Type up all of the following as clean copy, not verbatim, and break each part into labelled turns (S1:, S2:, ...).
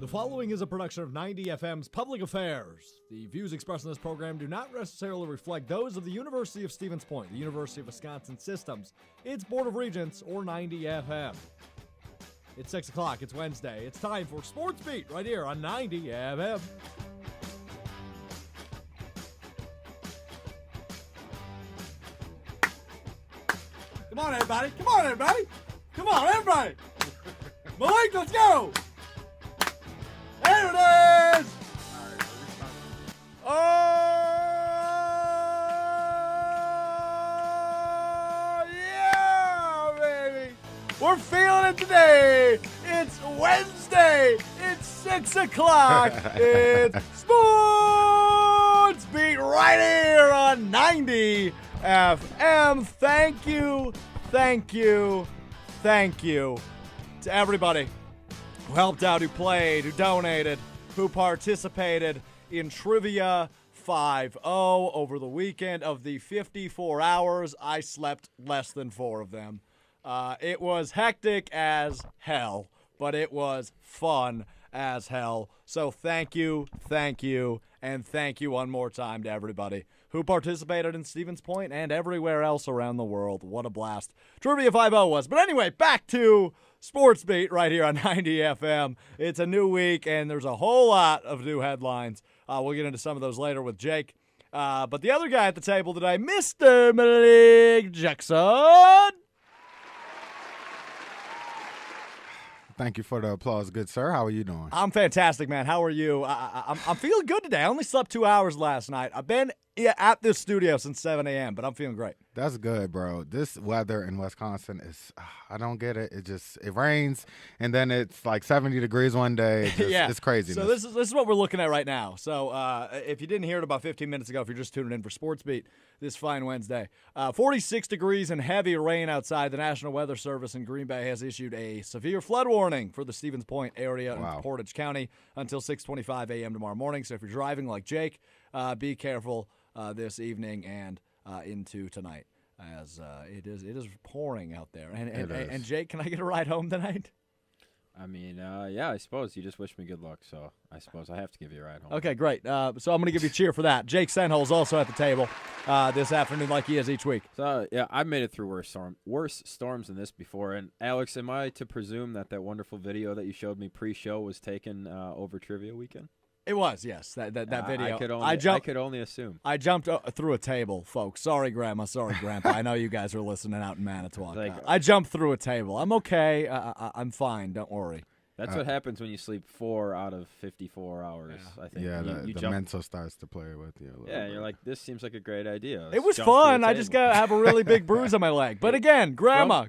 S1: The following is a production of 90 FM's Public Affairs. The views expressed in this program do not necessarily reflect those of the University of Stevens Point, the University of Wisconsin Systems, its Board of Regents, or 90 FM. It's 6 o'clock. It's Wednesday. It's time for Sports Beat right here on 90 FM. Come on, everybody. Come on, everybody. Come on, everybody. Malik, let's go. There it is. Oh, yeah, baby. We're feeling it today. It's Wednesday. It's 6 o'clock. It's Sports Beat right here on 90 FM. Thank you to everybody who helped out, who played, who donated, who participated in Trivia 5-0 over the weekend. Of the 54 hours, I slept less than 4 of them. It was hectic as hell, but it was fun as hell. So thank you, and thank you one more time to everybody who participated in Stevens Point and everywhere else around the world. What a blast Trivia 5-0 was. But anyway, back to Sports Beat right here on 90 FM. It's a new week, and there's a whole lot of new headlines. We'll get into some of those later with Jake. But the other guy at the table today, Mr. Malik Jackson.
S2: Thank you for the applause, good sir. How are you doing?
S1: I'm fantastic, man. How are you? I'm feeling good today. I only slept 2 hours last night. I've been at this studio since 7 a.m., but I'm feeling great.
S2: That's good, bro. This weather in Wisconsin is, I don't get it. It rains, and then it's like 70 degrees one day. It's crazy.
S1: So this is what we're looking at right now. So if you didn't hear it about 15 minutes ago, if you're just tuning in for Sports Beat this fine Wednesday, 46 degrees and heavy rain outside. The National Weather Service in Green Bay has issued a severe flood warning for the Stevens Point area in Portage County until 6:25 a.m. tomorrow morning. So if you're driving like Jake, be careful this evening and into tonight, as it is pouring out there. And Jake, can I get a ride home tonight?
S3: I mean, yeah, I suppose. You just wish me good luck, so I suppose I have to give you a ride home.
S1: Okay, great. So I'm going to give you a cheer for that. Jake Senhol's also at the table this afternoon like he is each week.
S3: So, yeah, I've made it through worse storms than this before. And, Alex, am I to presume that wonderful video that you showed me pre-show was taken over Trivia Weekend?
S1: It was, yes, that video.
S3: I could only assume.
S1: I jumped through a table, folks. Sorry, Grandma. Sorry, Grandpa. I know you guys are listening out in Manitowoc. I jumped through a table. I'm okay. I'm fine. Don't worry.
S3: That's what happens when you sleep 4 out of 54 hours, I think.
S2: Yeah, the mental starts to play with you a little bit.
S3: You're like, this seems like a great idea.
S1: It was fun. I just got to have a really big bruise on my leg. But again, Grandpa,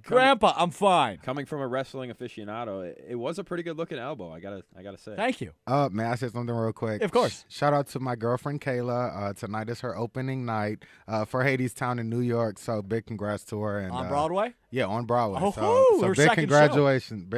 S1: I'm fine.
S3: Coming from a wrestling aficionado, it was a pretty good-looking elbow, I gotta say.
S1: Thank you.
S2: May I say something real quick?
S1: Of course.
S2: Shout out to my girlfriend, Kayla. Tonight is her opening night for Hadestown in New York, so big congrats to her. And,
S1: on Broadway?
S2: Yeah, on Broadway.
S1: Oh,
S2: so big congratulations.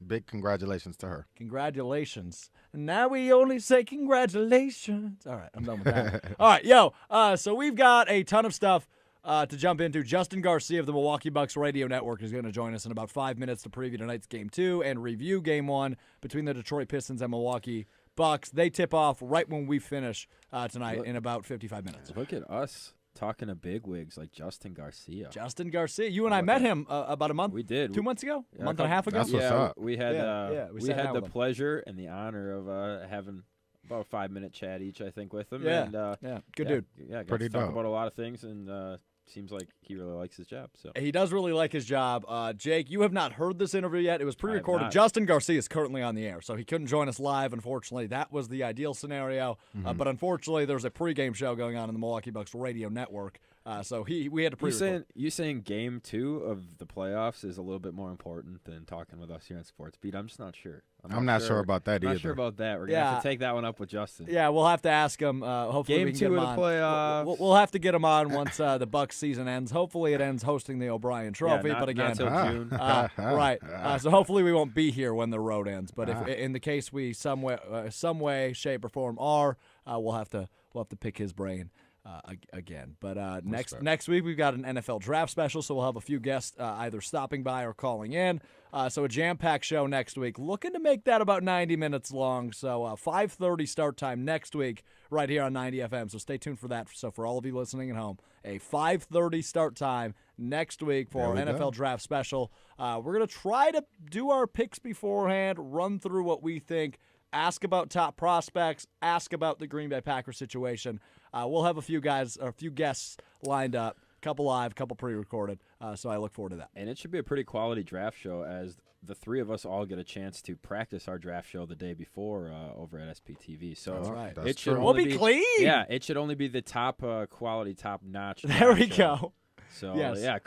S2: Big congratulations to her.
S1: Congratulations. Now we only say congratulations. All right, I'm done with that. All right, yo, so we've got a ton of stuff to jump into. Justin Garcia of the Milwaukee Bucks Radio Network is going to join us in about 5 minutes to preview tonight's Game 2 and review Game 1 between the Detroit Pistons and Milwaukee Bucks. They tip off right when we finish tonight in about 55 minutes.
S3: Look at us. Talking to bigwigs like Justin Garcia.
S1: Justin Garcia. You and I met him about a month.
S3: We did.
S1: 2 months ago? A month and a half ago?
S2: That's what's up.
S3: We had the pleasure and the honor of having about a 5-minute chat each, I think, with him.
S1: Yeah.
S3: And,
S1: good dude.
S3: Yeah, got
S2: pretty
S3: to talk
S2: dope
S3: about a lot of things, and seems like he really likes his job. So
S1: he does really like his job. Jake, you have not heard this interview yet. It was pre-recorded. Justin Garcia is currently on the air, so he couldn't join us live, unfortunately. That was the ideal scenario. But unfortunately, there's a pregame show going on in the Milwaukee Bucks radio network. So we had to pre-record.
S3: You saying Game 2 of the playoffs is a little bit more important than talking with us here on Sports Beat? I'm just not sure.
S2: I'm not sure about that either.
S3: I'm not sure about that. We're going to have to take that one up with Justin.
S1: Yeah, we'll have to ask him. Hopefully
S3: Game
S1: we can
S3: 2
S1: get him
S3: of
S1: on.
S3: the playoffs.
S1: We'll have to get him on once the Bucks season ends. Hopefully it ends hosting the O'Brien Trophy.
S3: But
S1: again,
S3: not till June.
S1: Right. So hopefully we won't be here when the road ends. But if in the case we some way, shape, or form are, we'll have to pick his brain again. But next week we've got an NFL draft special, so we'll have a few guests either stopping by or calling in. So a jam-packed show next week. Looking to make that about 90 minutes long. So 5:30 start time next week right here on 90 FM. So stay tuned for that. So for all of you listening at home, a 5:30 start time next week for our NFL draft special. We're going to try to do our picks beforehand, run through what we think, ask about top prospects, ask about the Green Bay Packers situation. We'll have a few guests lined up, couple live, couple pre-recorded. So I look forward to that.
S3: And it should be a pretty quality draft show, as the three of us all get a chance to practice our draft show the day before over at SPTV. So
S1: that's right.
S2: That's
S3: it should
S2: true.
S1: We'll be clean.
S3: Yeah, it should only be the top quality, top notch.
S1: There we go.
S3: So
S1: yes.
S3: yeah,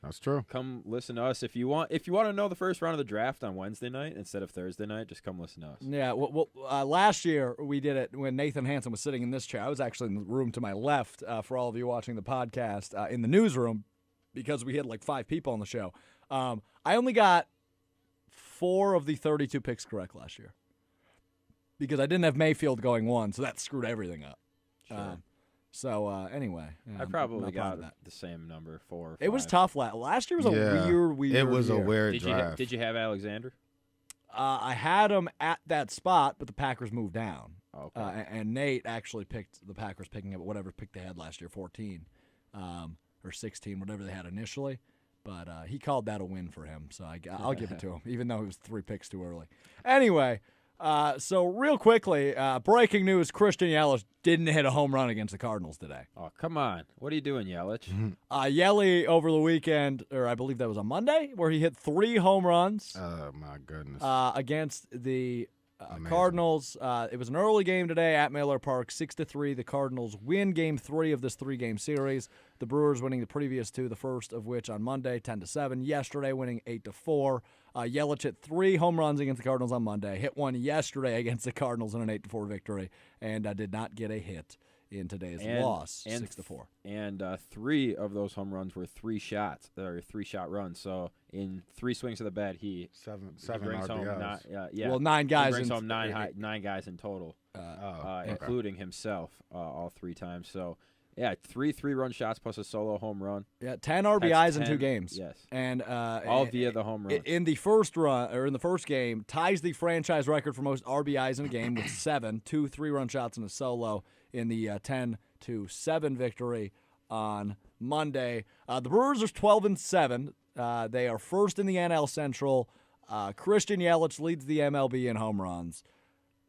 S2: That's true.
S3: Come listen to us if you want. If you want to know the first round of the draft on Wednesday night instead of Thursday night, just come listen to us.
S1: Yeah. Well, last year we did it when Nathan Hansen was sitting in this chair. I was actually in the room to my left for all of you watching the podcast in the newsroom because we had like 5 people on the show. I only got 4 of the 32 picks correct last year because I didn't have Mayfield going 1, so that screwed everything up.
S3: Sure.
S1: Anyway, yeah,
S3: I probably got
S1: that.
S3: the same number, 4 or 5.
S1: It was tough. Last year was a weird
S2: It was
S1: year.
S2: a weird draft.
S3: Did you have Alexander?
S1: I had him at that spot, but the Packers moved down.
S3: Okay.
S1: And Nate actually picked the Packers picking up whatever pick they had last year, 14 or 16, whatever they had initially. But he called that a win for him, so I'll give it to him, even though it was 3 picks too early. Anyway, so real quickly, breaking news, Christian Yelich didn't hit a home run against the Cardinals today.
S3: Oh, come on. What are you doing, Yelich?
S1: Yelly over the weekend, or I believe that was on Monday, where he hit 3 home runs.
S2: Oh, my goodness.
S1: Against the Cardinals. It was an early game today at Miller Park, 6-3. The Cardinals win Game 3 of this 3-game series. The Brewers winning the previous 2, the first of which on Monday, 10-7. Yesterday, winning 8-4. Yelich hit 3 home runs against the Cardinals on Monday. Hit 1 yesterday against the Cardinals in an 8-4 victory, and did not get a hit in today's loss, 6-4.
S3: And 3 of those home runs were 3 shots, or 3-shot runs. So in 3 swings of the bat, he
S2: seven
S3: brings home
S2: RBIs.
S1: Well, 9 guys.
S3: He brings home 9 guys in total,
S2: okay.
S3: including himself all 3 times. So yeah, 3 3-run shots plus a solo home run.
S1: Yeah, 10 RBIs in 2 games.
S3: Yes,
S1: and
S3: all via the home run.
S1: In the first game, ties the franchise record for most RBIs in a game with 7, 2 3-run shots and a solo in the 10-7 victory on Monday. The Brewers are 12-7. They are first in the NL Central. Christian Yelich leads the MLB in home runs.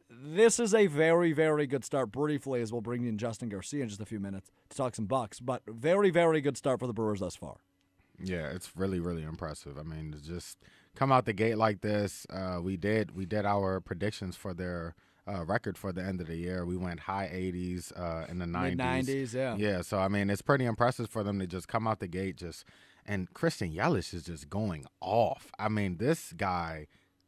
S1: This is a very, very good start. Briefly, as we'll bring in Justin Garcia in just a few minutes to talk some Bucks, but very, very good start for the Brewers thus far.
S2: Yeah, it's really, really impressive. I mean, to just come out the gate like this, we did our predictions for their record for the end of the year. We went high 80s in the 90s.
S1: Mid-90s, yeah.
S2: Yeah, so, I mean, it's pretty impressive for them to just come out the gate and Christian Yelich is just going off. I mean, this guy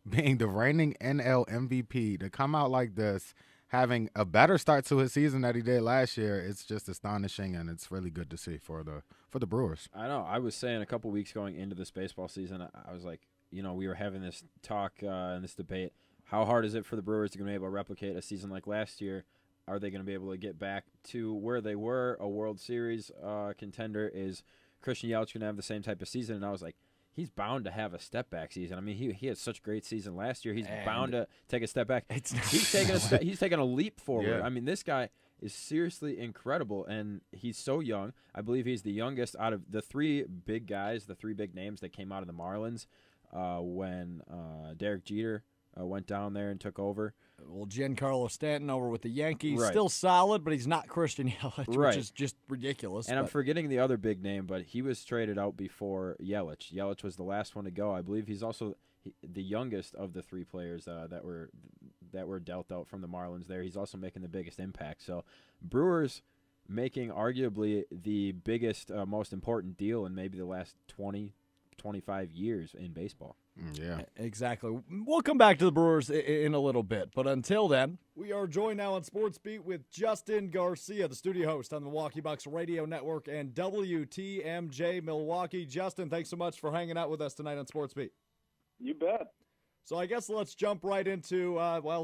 S2: being the reigning NL MVP to come out like this, having a better start to his season that he did last year, it's just astonishing, and it's really good to see for the Brewers.
S3: I know. I was saying a couple weeks going into this baseball season, I was like, we were having this talk and this debate. How hard is it for the Brewers to be able to replicate a season like last year? Are they going to be able to get back to where they were, a World Series contender? Is Christian Yelich going to have the same type of season? And I was like, he's bound to have a step-back season. I mean, he had such a great season last year. He's bound to take a step back. He's taking a leap forward.
S2: Yeah.
S3: I mean, this guy is seriously incredible, and he's so young. I believe he's the youngest out of the 3 big guys, the 3 big names that came out of the Marlins when Derek Jeter went down there and took over.
S1: Well, Giancarlo Stanton over with the Yankees.
S3: Right.
S1: Still solid, but he's not Christian Yelich,
S3: Right.
S1: which is just ridiculous.
S3: And I'm forgetting the other big name, but he was traded out before Yelich. Yelich was the last one to go. I believe he's also the youngest of the 3 players that were dealt out from the Marlins there. He's also making the biggest impact. So Brewers making arguably the biggest, most important deal in maybe the last 20, 25 years in baseball.
S2: Yeah.
S1: Exactly. We'll come back to the Brewers in a little bit, but until then, we are joined now on Sports Beat with Justin Garcia, the studio host on the Milwaukee Bucks Radio Network and WTMJ Milwaukee. Justin, thanks so much for hanging out with us tonight on Sports Beat.
S4: You bet.
S1: So I guess let's jump right into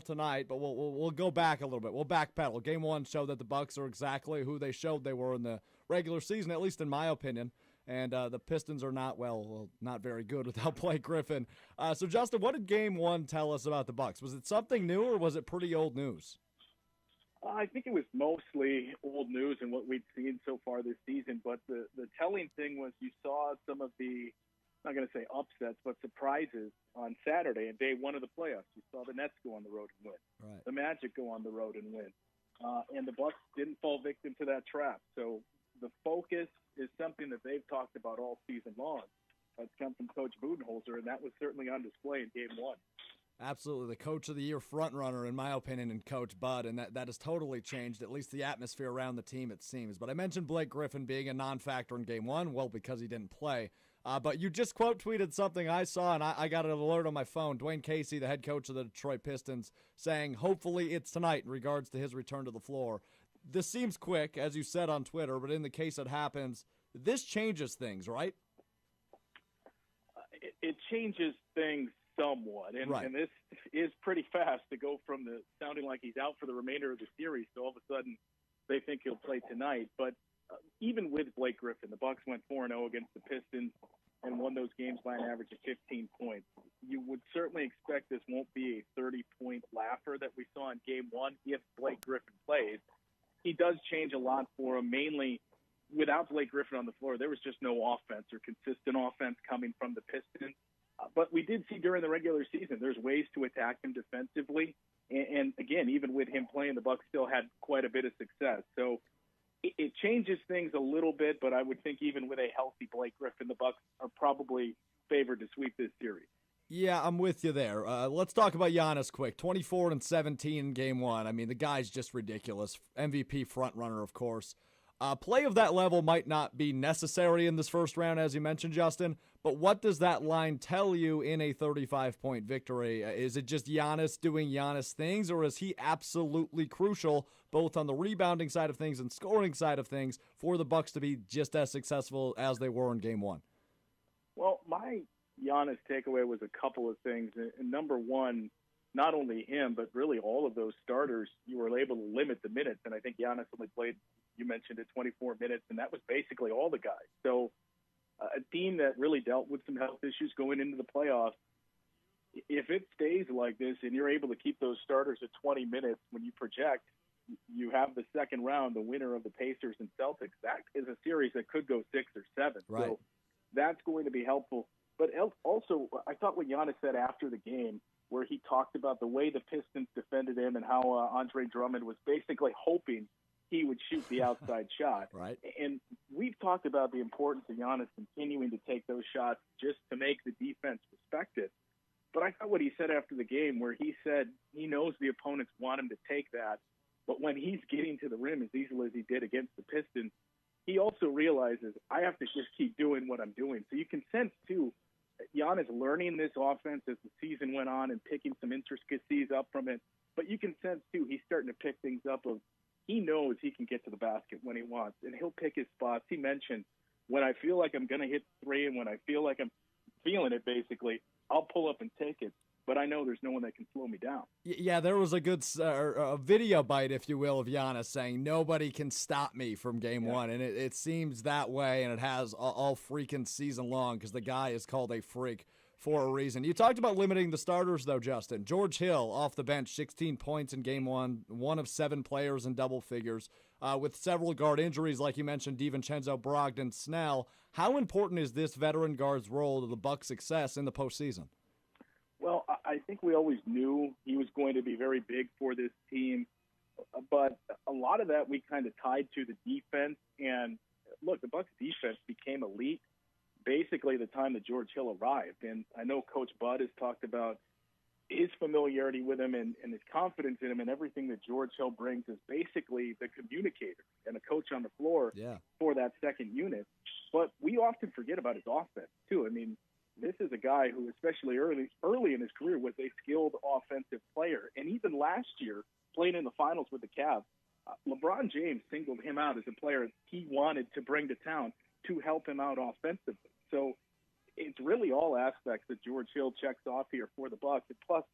S1: tonight, but we'll go back a little bit. We'll backpedal. Game one showed that the Bucks are exactly who they showed they were in the regular season, at least in my opinion. And the Pistons are not not very good without Blake Griffin. So Justin, what did Game one tell us about the Bucks? Was it something new or was it pretty old news?
S4: I think it was mostly old news and what we'd seen so far this season. But the telling thing was you saw some of the, I'm not going to say upsets, but surprises on Saturday in day one of the playoffs. You saw the Nets go on the road and win.
S1: Right.
S4: The Magic go on the road and win. And the Bucks didn't fall victim to that trap. So the focus is something that they've talked about all season long. That's come from Coach Budenholzer, and that was certainly on display in game one.
S1: Absolutely. The coach of the year frontrunner, in my opinion, and Coach Bud, and that has totally changed, at least the atmosphere around the team, it seems. But I mentioned Blake Griffin being a non-factor in game one, well, because he didn't play. But you just quote tweeted something I saw, and I got an alert on my phone. Dwayne Casey, the head coach of the Detroit Pistons, saying, hopefully it's tonight in regards to his return to the floor. This seems quick, as you said on Twitter, but in the case it happens, this changes things, right?
S4: It changes things somewhat, and,
S1: right.
S4: And this is pretty fast to go from the sounding like he's out for the remainder of the series to all of a sudden they think he'll play tonight. But even with Blake Griffin, the Bucks went 4-0 against the Pistons and won those games by an average of 15 points. You would certainly expect this won't be a 30-point laugher that we saw in game one if Blake Griffin plays. He does change a lot for him, mainly without Blake Griffin on the floor. There was just no offense or consistent offense coming from the Pistons. But we did see during the regular season there's ways to attack him defensively. And again, even with him playing, the Bucks still had quite a bit of success. So it changes things a little bit, but I would think even with a healthy Blake Griffin, the Bucks are probably favored to sweep this series.
S1: Yeah, I'm with you there. Let's talk about Giannis quick. 24 and 17 in game one. I mean, the guy's just ridiculous. MVP frontrunner, of course. Play of that level might not be necessary in this first round, as you mentioned, Justin, but what does that line tell you in a 35-point victory? Is it just Giannis doing Giannis things, or is he absolutely crucial, both on the rebounding side of things and scoring side of things, for the Bucks to be just as successful as they were in game one?
S4: Well, my Giannis takeaway was a couple of things. And number one, not only him, but really all of those starters, you were able to limit the minutes. And I think Giannis only played, you mentioned it, 24 minutes, and that was basically all the guys. So a team that really dealt with some health issues going into the playoffs, if it stays like this and you're able to keep those starters at 20 minutes when you project, you have the second round, the winner of the Pacers and Celtics. That is a series that could go 6 or 7.
S1: Right.
S4: So that's going to be helpful. But also, I thought what Giannis said after the game, where he talked about the way the Pistons defended him and how Andre Drummond was basically hoping he would shoot the outside shot.
S1: Right.
S4: And we've talked about the importance of Giannis continuing to take those shots just to make the defense respect it. But I thought what he said after the game, where he said he knows the opponents want him to take that, but when he's getting to the rim as easily as he did against the Pistons, he also realizes I have to just keep doing what I'm doing. So you can sense, too, Giannis learning this offense as the season went on and picking some intricacies up from it. But you can sense, too, he's starting to pick things up of he knows he can get to the basket when he wants, and he'll pick his spots. He mentioned, when I feel like I'm going to hit three and when I feel like I'm feeling it, basically, I'll pull up and take it. But I know there's no one that can slow me down.
S1: Yeah, there was a good video bite, if you will, of Giannis saying nobody can stop me from game one. And it seems that way, and it has all freaking season long because the guy is called a freak for a reason. You talked about limiting the starters, though, Justin. George Hill off the bench, 16 points in game one of 7 players in double figures. With several guard injuries, like you mentioned, DiVincenzo, Brogdon, Snell. How important is this veteran guard's role to the Bucks' success in the postseason?
S4: Well, I think we always knew he was going to be very big for this team, but a lot of that we kind of tied to the defense. And look, the Bucks defense became elite basically the time that George Hill arrived. And I know Coach Bud has talked about his familiarity with him and his confidence in him, and everything that George Hill brings is basically the communicator and a coach on the floor for that second unit. But we often forget about his offense, too. I mean, this is a guy who, especially early in his career, was a skilled offensive player. And even last year, playing in the finals with the Cavs, LeBron James singled him out as a player he wanted to bring to town to help him out offensively. So it's really all aspects that George Hill checks off here for the Bucks. And plus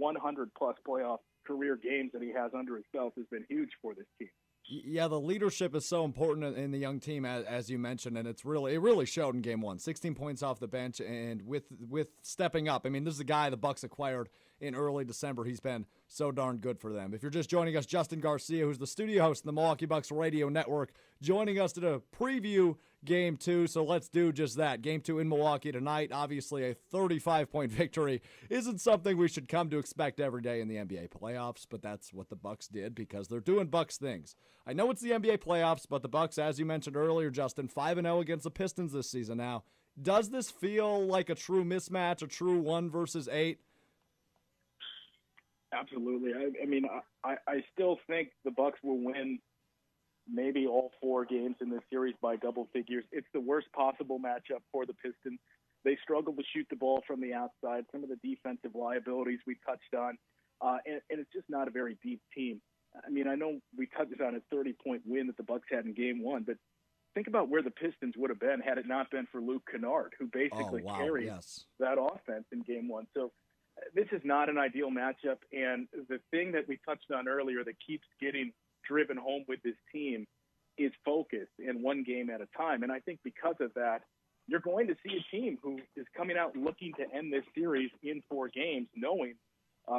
S4: 100-plus playoff career games that he has under his belt has been huge for this team.
S1: Yeah, the leadership is so important in the young team, as you mentioned, and it really showed in Game 1. 16 points off the bench, and with stepping up. I mean, this is a guy the Bucks acquired in early December. He's been so darn good for them. If you're just joining us, Justin Garcia, who's the studio host in the Milwaukee Bucks radio network, joining us to preview Game 2. So let's do just that. Game 2 in Milwaukee tonight. Obviously, a 35-point victory isn't something we should come to expect every day in the NBA playoffs, but that's what the Bucks did because they're doing Bucks things. I know it's the NBA playoffs, but the Bucks, as you mentioned earlier, Justin, 5-0 against the Pistons this season now. Does this feel like a true mismatch, a true 1 versus 8?
S4: Absolutely. I mean, I still think the Bucks will win maybe all 4 games in this series by double figures. It's the worst possible matchup for the Pistons. They struggle to shoot the ball from the outside, some of the defensive liabilities we touched on, and it's just not a very deep team. I mean, I know we touched on a 30-point win that the Bucks had in Game 1, but think about where the Pistons would have been had it not been for Luke Kennard, who basically carried that offense in Game 1. So this is not an ideal matchup, and the thing that we touched on earlier that keeps getting driven home with this team is focus and one game at a time. And I think because of that, you're going to see a team who is coming out looking to end this series in 4 games, knowing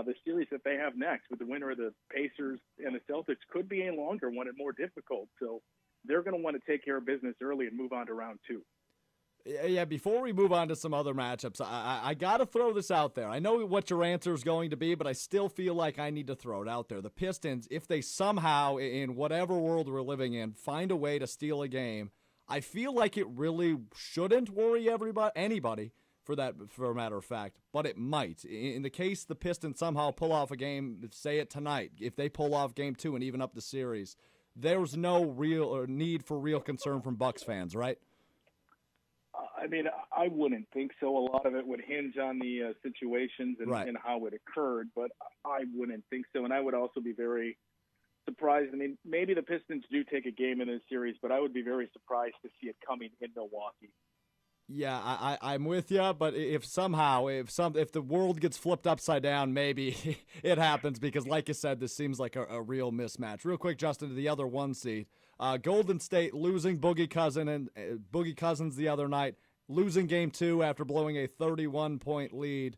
S4: the series that they have next with the winner of the Pacers and the Celtics could be a longer one and more difficult. So they're going to want to take care of business early and move on to round 2.
S1: Yeah, before we move on to some other matchups, I got to throw this out there. I know what your answer is going to be, but I still feel like I need to throw it out there. The Pistons, if they somehow, in whatever world we're living in, find a way to steal a game, I feel like it really shouldn't worry anybody, for a matter of fact, but it might. In the case the Pistons somehow pull off a game, say it tonight, if they pull off Game 2 and even up the series, there's no real need for real concern from Bucks fans, right?
S4: I mean, I wouldn't think so. A lot of it would hinge on the situations and how it occurred, but I wouldn't think so. And I would also be very surprised. I mean, maybe the Pistons do take a game in this series, but I would be very surprised to see it coming in Milwaukee.
S1: Yeah, I'm with you, but if the world gets flipped upside down, maybe it happens because, like you said, this seems like a real mismatch. Real quick, Justin, to the other 1 seed. Golden State losing Boogie Cousins the other night, losing Game 2 after blowing a 31-point lead.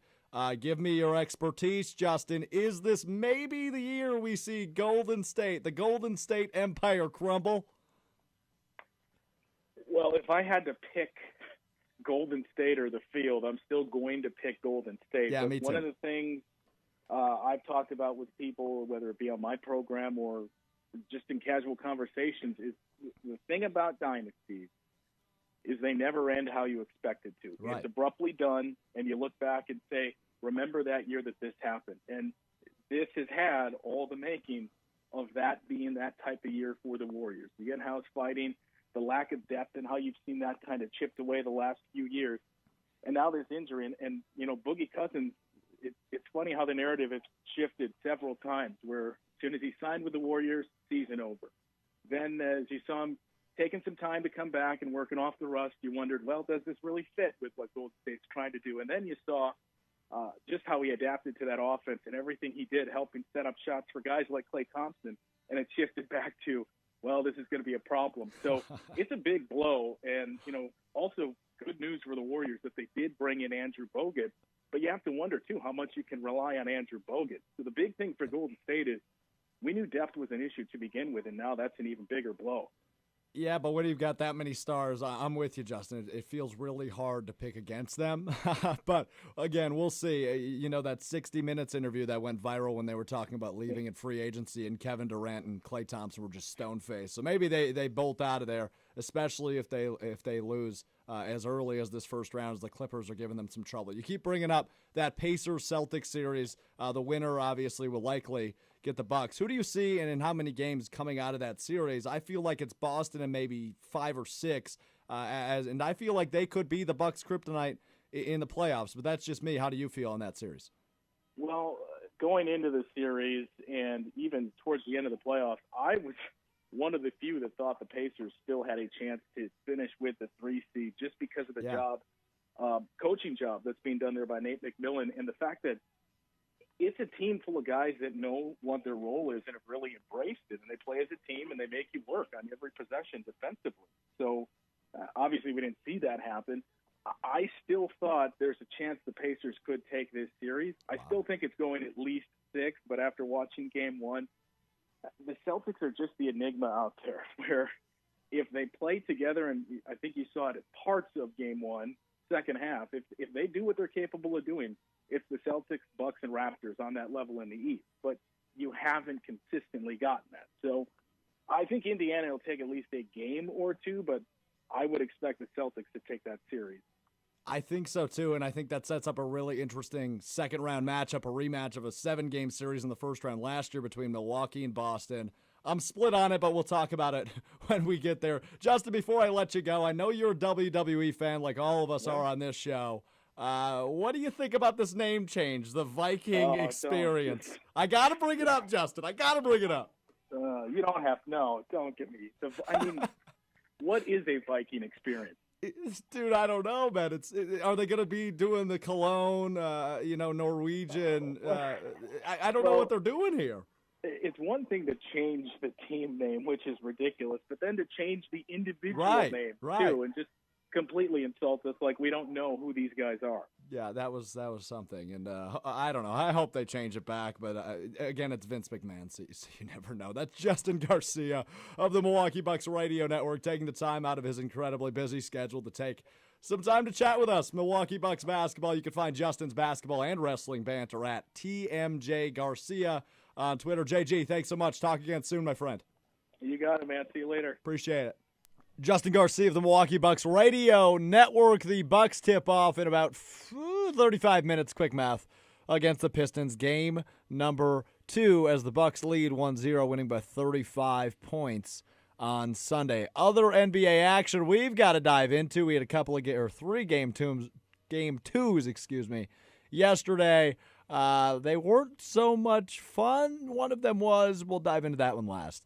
S1: Give me your expertise, Justin. Is this maybe the year we see the Golden State Empire crumble?
S4: Well, if I had to pick Golden State or the field, I'm still going to pick Golden State.
S1: Yeah,
S4: but
S1: me too.
S4: One of the things I've talked about with people, whether it be on my program or just in casual conversations, is the thing about dynasties is they never end how you expect it to.
S1: Right.
S4: It's abruptly done, and you look back and say, remember that year that this happened. And this has had all the making of that being that type of year for the Warriors. The in-house fighting, the lack of depth, and how you've seen that kind of chipped away the last few years. And now this injury, and Boogie Cousins, it's funny how the narrative has shifted several times, where as soon as he signed with the Warriors, season over. Then as you saw him taking some time to come back and working off the rust, you wondered, well, does this really fit with what Golden State's trying to do? And then you saw just how he adapted to that offense and everything he did, helping set up shots for guys like Klay Thompson, and it shifted back to, well, this is going to be a problem. So it's a big blow, and, also good news for the Warriors that they did bring in Andrew Bogut, but you have to wonder, too, how much you can rely on Andrew Bogut. So the big thing for Golden State is we knew depth was an issue to begin with, and now that's an even bigger blow.
S1: Yeah, but when you've got that many stars, I'm with you, Justin. It feels really hard to pick against them. But, again, we'll see. That 60 Minutes interview that went viral when they were talking about leaving in free agency, and Kevin Durant and Klay Thompson were just stone-faced. So maybe they bolt out of there, especially if they lose as early as this first round, as the Clippers are giving them some trouble. You keep bringing up that Pacers-Celtics series. The winner, obviously, will likely get the Bucks. Who do you see, and in how many games coming out of that series? I feel like it's Boston and maybe 5 or 6, and I feel like they could be the Bucks' kryptonite in the playoffs. But that's just me. How do you feel on that series?
S4: Well, going into the series and even towards the end of the playoffs, I was one of the few that thought the Pacers still had a chance to finish with the 3 seed just because of the job coaching job that's being done there by Nate McMillan, and the fact that it's a team full of guys that know what their role is and have really embraced it, and they play as a team and they make you work on every possession defensively. So obviously we didn't see that happen. I still thought there's a chance the Pacers could take this series. I still think it's going at least 6, but after watching Game 1, the Celtics are just the enigma out there, where if they play together, and I think you saw it at parts of Game 1, second half, if they do what they're capable of doing, it's the Celtics, Bucks, and Raptors on that level in the East. But you haven't consistently gotten that. So I think Indiana will take at least a game or two, but I would expect the Celtics to take that series.
S1: I think so, too, and I think that sets up a really interesting second-round matchup, a rematch of a 7-game series in the first round last year between Milwaukee and Boston. I'm split on it, but we'll talk about it when we get there. Justin, before I let you go, I know you're a WWE fan like all of us are on this show. What do you think about this name change, the Viking experience?
S4: Don't.
S1: I got to bring it up, Justin. I got to bring it up.
S4: You don't have to. No, don't get me. I mean, what is a Viking experience?
S1: Dude, I don't know, man. Are they going to be doing the Cologne, Norwegian? I don't know what they're doing here.
S4: It's one thing to change the team name, which is ridiculous, but then to change the individual name too, and just completely insult us like we don't know who these guys are.
S1: Yeah, that was something, and I don't know. I hope they change it back, but again, it's Vince McMahon, so you never know. That's Justin Garcia of the Milwaukee Bucks Radio Network, taking the time out of his incredibly busy schedule to take some time to chat with us. Milwaukee Bucks basketball. You can find Justin's basketball and wrestling banter at TMJ Garcia on Twitter. JG, thanks so much. Talk again soon, my friend.
S4: You got it, man. See you later.
S1: Appreciate it. Justin Garcia of the Milwaukee Bucks Radio Network. The Bucks tip off in about 35 minutes, quick math, against the Pistons. Game number 2 as the Bucks lead 1-0, winning by 35 points on Sunday. Other NBA action we've got to dive into. We had a couple of 3 game twos, yesterday. They weren't so much fun. One of them was. We'll dive into that one last.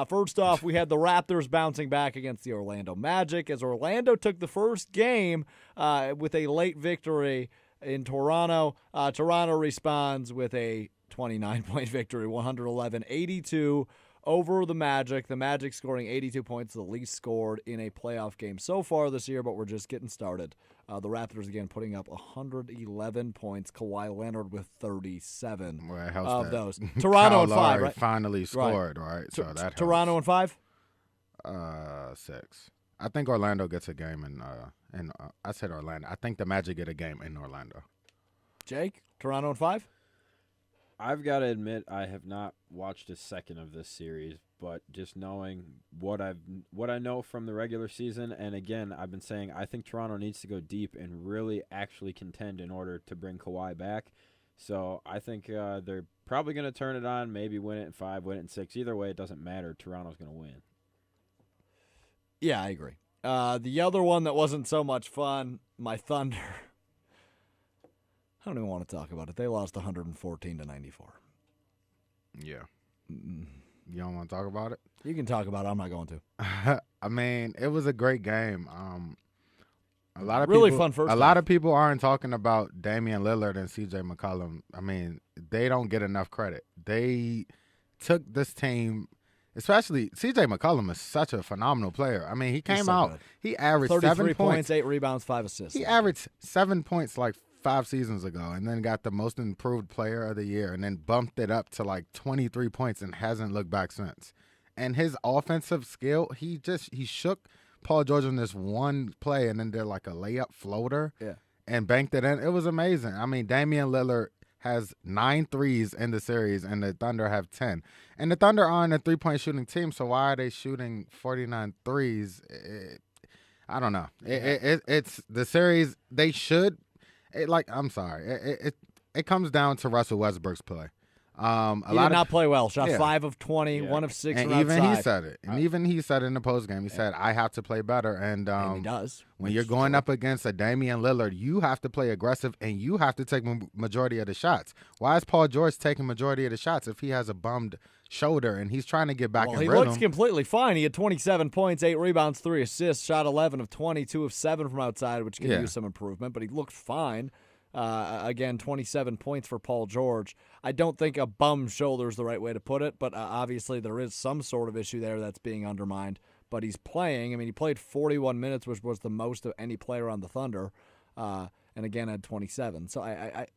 S1: First off, we had the Raptors bouncing back against the Orlando Magic as Orlando took the first game with a late victory in Toronto. Toronto responds with a 29-point victory, 111-82 over the Magic. The Magic scoring 82 points, the least scored in a playoff game so far this year, but we're just getting started. The Raptors, again, putting up 111 points. Kawhi Leonard with 37 of those. Toronto and 5, right?
S2: Finally scored, right? So that
S1: Toronto and 5?
S2: 6. I think Orlando gets a game in I said Orlando. I think the Magic get a game in Orlando.
S1: Jake, Toronto and 5?
S3: I've got to admit I have not watched a second of this series, but just knowing what I know from the regular season, and again, I've been saying I think Toronto needs to go deep and really actually contend in order to bring Kawhi back. So I think they're probably going to turn it on, maybe win it in 5, win it in 6. Either way, it doesn't matter. Toronto's going to win.
S1: Yeah, I agree. The other one that wasn't so much fun, my Thunder. I don't even want to talk about it. They lost 114-94.
S2: Yeah. You don't want to talk about it?
S1: You can talk about it. I'm not going to.
S2: I mean, it was a great game. A lot of
S1: really
S2: people,
S1: fun first.
S2: A lot of people aren't talking about Damian Lillard and CJ McCollum. I mean, they don't get enough credit. They took this team, especially CJ McCollum is such a phenomenal player. I mean, he came out. He averaged
S1: 33
S2: 7 points,
S1: 8 rebounds, 5 assists.
S2: He averaged 7 points like 5 seasons ago, and then got the most improved player of the year, and then bumped it up to like 23 points and hasn't looked back since. And his offensive skill, he shook Paul George in this one play, and then did like a layup floater and banked it in. It was amazing. I mean, Damian Lillard has 9 threes in the series, and the Thunder have 10. And the Thunder aren't a three-point shooting team, so why are they shooting 49 threes? I don't know. It's the series they should. I'm sorry. It comes down to Russell Westbrook's play.
S1: He did not play well. Shot
S2: yeah.
S1: 5 of 20,
S3: Yeah.
S1: 1 of 6
S2: And
S1: from
S2: even
S1: outside.
S2: he said it. And even he said it in the post game. He said, I have to play better. And
S1: he does.
S2: when you're going up against a Damian Lillard, you have to play aggressive and you have to take majority of the shots. Why is Paul George taking majority of the shots if he has a bummed shoulder and he's trying to get back in
S1: he
S2: rhythm?
S1: looks completely fine. He had 27 points, 8 rebounds, 3 assists, shot 11 of 20, 2 of 7 from outside, which could use some improvement, but he looked fine. Again, 27 points for Paul George. I don't think a bum shoulder is the right way to put it, but obviously there is some sort of issue there that's being undermined. But he's playing. I mean, he played 41 minutes, which was the most of any player on the Thunder, and again had 27. So I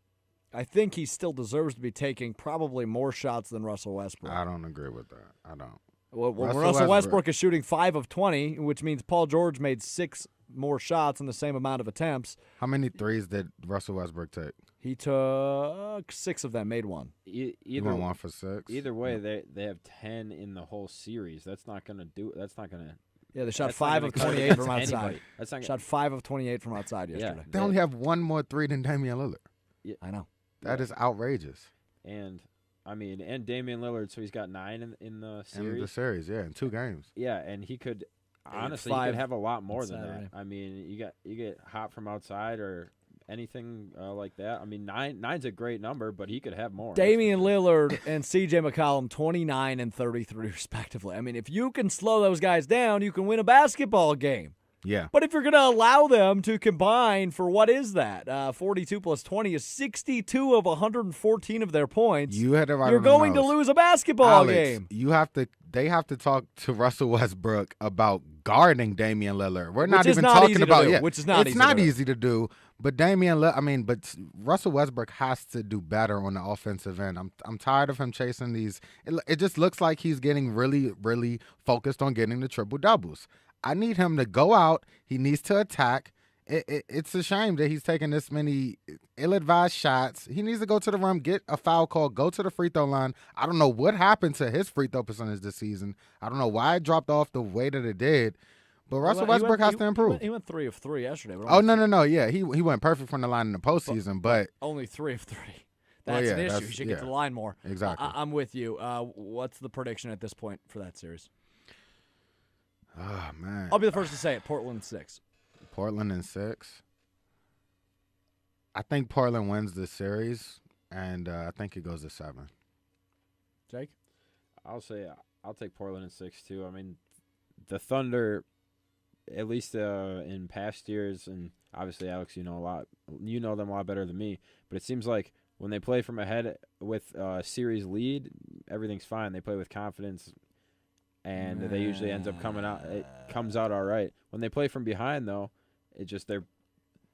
S1: think he still deserves to be taking probably more shots than Russell Westbrook.
S2: I don't agree with that. I don't.
S1: Well, Russell Westbrook is shooting 5 of 20, which means Paul George made 6 more shots in the same amount of attempts.
S2: How many threes did Russell Westbrook take?
S1: He took 6 of them, made 1.
S2: He went 1 for 6.
S3: Either way, they have 10 in the whole series. That's not gonna do. That's not gonna.
S1: Yeah, they shot
S3: That's
S1: 5
S3: not
S1: of
S3: gonna
S1: 28 from
S3: cut
S1: outside.
S3: anybody. That's not gonna,
S1: Shot 5 of 28 from outside yesterday.
S2: They only have 1 more 3 than Damian Lillard.
S1: I know.
S2: That is outrageous.
S3: And I mean, and Damian Lillard, so he's got 9 in the series.
S2: In the series, yeah, in 2 games.
S3: Yeah, and he could honestly he
S1: 5
S3: could have a lot more than
S1: Saturday.
S3: that. I mean, you get hot from outside or anything like that. I mean, nine's a great number, but he could have more.
S1: Damian Lillard and C.J. McCollum, 29 and 33 respectively. I mean, if you can slow those guys down, you can win a basketball game.
S2: Yeah.
S1: But if you're going to allow them to combine for what is that? 42 plus 20 is 62 of 114 of their points.
S2: You had it right.
S1: You're
S2: on the
S1: going to
S2: nose.
S1: lose a basketball
S2: Alex,
S1: game.
S2: They have to talk to Russell Westbrook about guarding Damian Lillard. We're
S1: Which
S2: not
S1: is
S2: even
S1: not
S2: talking
S1: easy to
S2: about
S1: do,
S2: yeah.
S1: which is not
S2: It's
S1: easy
S2: not
S1: to do.
S2: easy to do. But but Russell Westbrook has to do better on the offensive end. I'm tired of him chasing these. It just looks like he's getting really, really focused on getting the triple doubles. I need him to go out. He needs to attack. It's a shame that he's taking this many ill-advised shots. He needs to go to the rim, get a foul call, go to the free throw line. I don't know what happened to his free throw percentage this season. I don't know why it dropped off the way that it did. But Russell Westbrook has to improve.
S1: He went 3 of 3 yesterday. But
S2: Oh, no. Yeah, he went perfect from the line in the postseason, but
S1: only 3 of 3.
S2: Well,
S1: That's
S2: yeah,
S1: an issue.
S2: that's-
S1: He should
S2: yeah.
S1: get to the line more.
S2: Exactly.
S1: I'm with you. What's the prediction at this point for that series?
S2: oh, man.
S1: I'll be the first to say it. Portland 6.
S2: Portland in 6. I think Portland wins this series, and I think it goes to 7.
S1: Jake?
S3: I'll take Portland in 6 too. I mean, the Thunder, at least in past years, and obviously Alex, you know them a lot better than me. But it seems like when they play from ahead with a series lead, everything's fine. They play with confidence, and they usually ends up coming out. It comes out all right. When they play from behind, though,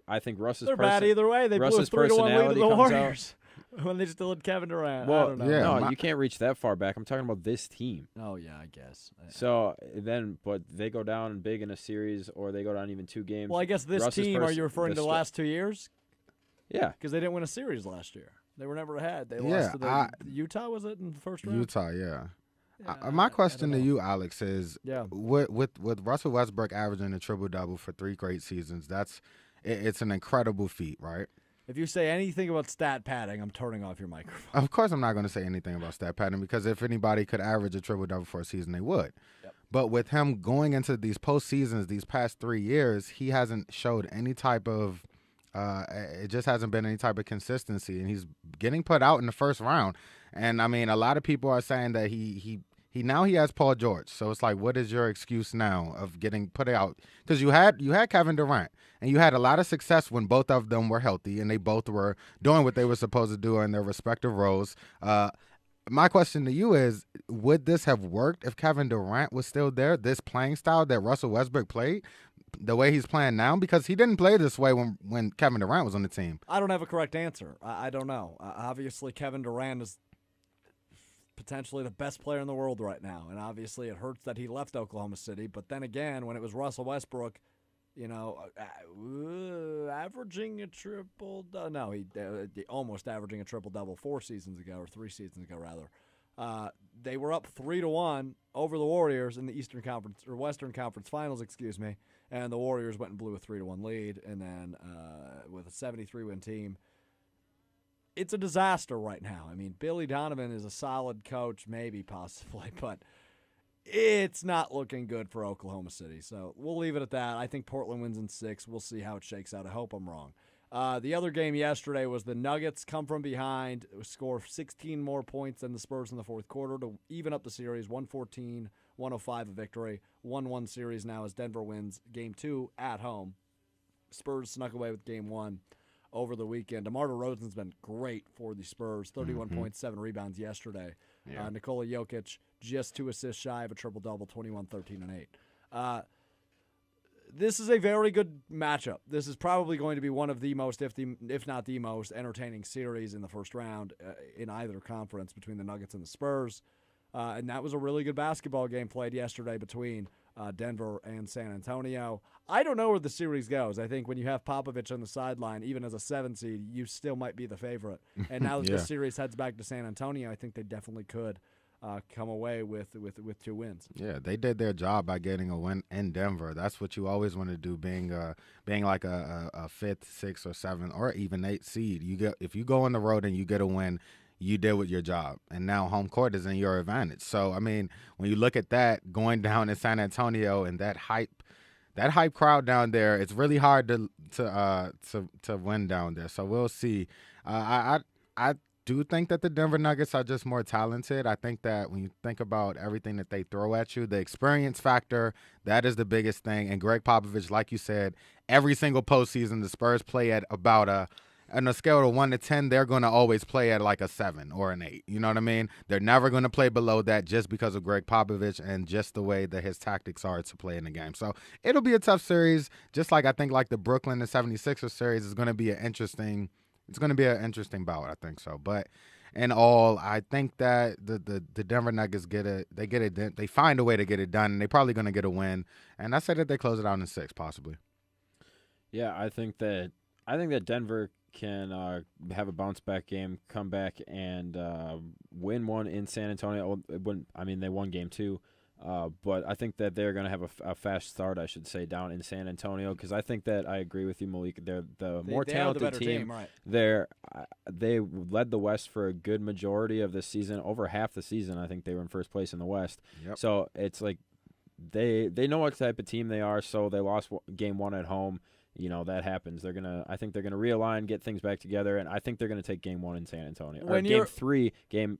S3: I think Russ's
S1: They're bad either way. They blew a
S3: Russ's
S1: 3-1 lead to
S3: personality
S1: the
S3: comes
S1: Warriors when they still had Kevin Durant. I
S3: Well,
S1: don't know.
S2: yeah.
S3: no, you can't reach that far back. I'm talking about this team.
S1: Oh, yeah, I guess.
S3: So then, but they go down big in a series, or they go down even 2 games.
S1: Well, I guess this
S3: Russ's
S1: team, are you referring to the
S3: the
S1: last 2 years?
S3: Yeah.
S1: Because they didn't win a series last year. They were never ahead. They
S2: Yeah,
S1: lost to Utah, was it, in the first round?
S2: Utah, yeah.
S1: Yeah,
S2: My
S1: I
S2: question
S1: don't
S2: to
S1: know.
S2: you, Alex, is
S1: Yeah.
S2: with Russell Westbrook averaging a triple-double for 3 great seasons, it's an incredible feat, right?
S1: If you say anything about stat padding, I'm turning off your microphone.
S2: Of course I'm not going to say anything about stat pattern because if anybody could average a triple-double for a season, they would.
S1: Yep.
S2: But with him going into these postseasons these past 3 years, he hasn't showed any type of it just hasn't been any type of consistency, and he's getting put out in the first round. And, I mean, a lot of people are saying that he now has Paul George. So it's like, what is your excuse now of getting put out? Because you had Kevin Durant, and you had a lot of success when both of them were healthy, and they both were doing what they were supposed to do in their respective roles. My question to you is, would this have worked if Kevin Durant was still there, this playing style that Russell Westbrook played, the way he's playing now? Because he didn't play this way when Kevin Durant was on the team.
S1: I don't have a correct answer. I don't know. Obviously, Kevin Durant is potentially the best player in the world right now, and obviously it hurts that he left Oklahoma City. But then again, when it was Russell Westbrook, averaging a triple no, he almost averaging a triple-double 4 seasons ago, or 3 seasons ago rather. They were up 3-1 over the Warriors in the Eastern Conference or Western Conference Finals, and the Warriors went and blew a 3-1 lead, and then with a 73-win team. it's a disaster right now. I mean, Billy Donovan is a solid coach, maybe, possibly, but it's not looking good for Oklahoma City. So we'll leave it at that. I think Portland wins in 6. We'll see how it shakes out. I hope I'm wrong. The other game yesterday was the Nuggets come from behind, score 16 more points than the Spurs in the fourth quarter to even up the series, 114-105 a victory. 1-1 series now as Denver wins Game 2 at home. Spurs snuck away with Game 1 over the weekend. DeMar DeRozan's been great for the Spurs, 31 points, 7 rebounds yesterday.
S2: Yeah.
S1: Nikola Jokic just 2 assists shy of a triple-double, 21, 13, and 8. This is a very good matchup. This is probably going to be one of the most, if not the most, entertaining series in the first round in either conference between the Nuggets and the Spurs. And that was a really good basketball game played yesterday between Denver and San Antonio. I don't know where the series goes. I think when you have Popovich on the sideline, even as a 7 seed, you still might be the favorite. And now that the series heads back to San Antonio, I think they definitely could come away with 2 wins.
S2: Yeah, they did their job by getting a win in Denver. That's what you always want to do, being like a 5th, 6th, or 7th, or even 8th seed. If you go on the road and you get a win, you did with your job, and now home court is in your advantage. So, I mean, when you look at that going down in San Antonio and that hype crowd down there, it's really hard to win down there. So we'll see. I do think that the Denver Nuggets are just more talented. I think that when you think about everything that they throw at you, the experience factor, that is the biggest thing. And Greg Popovich, like you said, every single postseason the Spurs play at about on a scale of 1 to 10, they're going to always play at like a 7 or an 8. You know what I mean? They're never going to play below that just because of Greg Popovich and just the way that his tactics are to play in the game. So it'll be a tough series, just like I think like the Brooklyn and 76ers series is going to be an interesting bout, I think so. But in all, I think that the Denver Nuggets they find a way to get it done, and they're probably going to get a win. And I said that they close it out in 6, possibly.
S3: Yeah, I think that Denver can have a bounce back game, come back and win one in San Antonio. They won Game 2, but I think that they're going to have a fast start, I should say, down in San Antonio, because I think that I agree with you, Malik. They're the more talented team.
S1: Right.
S3: They led the West for a good majority of the season, over half the season. I think they were in first place in the West.
S2: Yep.
S3: So it's like they know what type of team they are. So they lost Game 1 at home. You know, that happens. I think they're gonna realign, get things back together, and I think they're gonna take Game 1 in San Antonio. Or Game 3,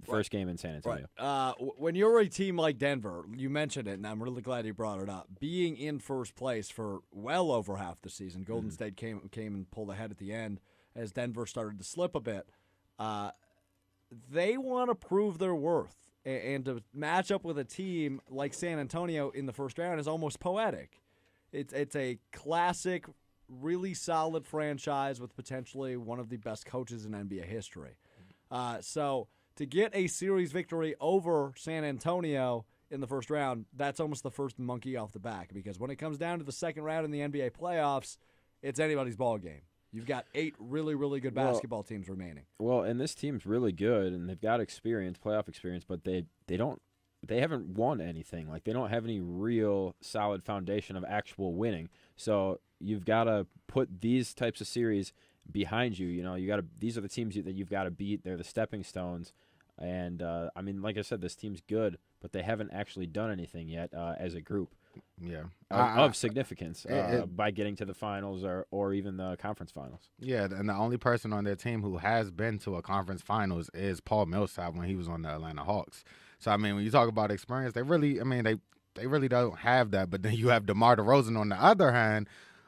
S3: first game in San Antonio.
S1: Right. When you're a team like Denver, you mentioned it, and I'm really glad you brought it up. Being in first place for well over half the season, Golden State came and pulled ahead at the end as Denver started to slip a bit. They want to prove their worth, and to match up with a team like San Antonio in the first round is almost poetic. It's a classic, really solid franchise with potentially one of the best coaches in NBA history. So to get a series victory over San Antonio in the first round, that's almost the first monkey off the back, because when it comes down to the second round in the NBA playoffs, it's anybody's ball game. You've got 8 really, really good basketball teams remaining.
S3: Well, and this team's really good, and they've got experience, playoff experience, but they haven't won anything. Like, they don't have any real solid foundation of actual winning. So you've got to put these types of series behind you. You know, these are the teams that you've got to beat. They're the stepping stones. And, like I said, this team's good, but they haven't actually done anything yet as a group.
S2: Yeah.
S3: Of significance by getting to the finals or even the conference finals.
S2: Yeah, and the only person on their team who has been to a conference finals is Paul Millsap when he was on the Atlanta Hawks. So, when you talk about experience, they really don't have that. But then you have DeMar DeRozan on the other hand,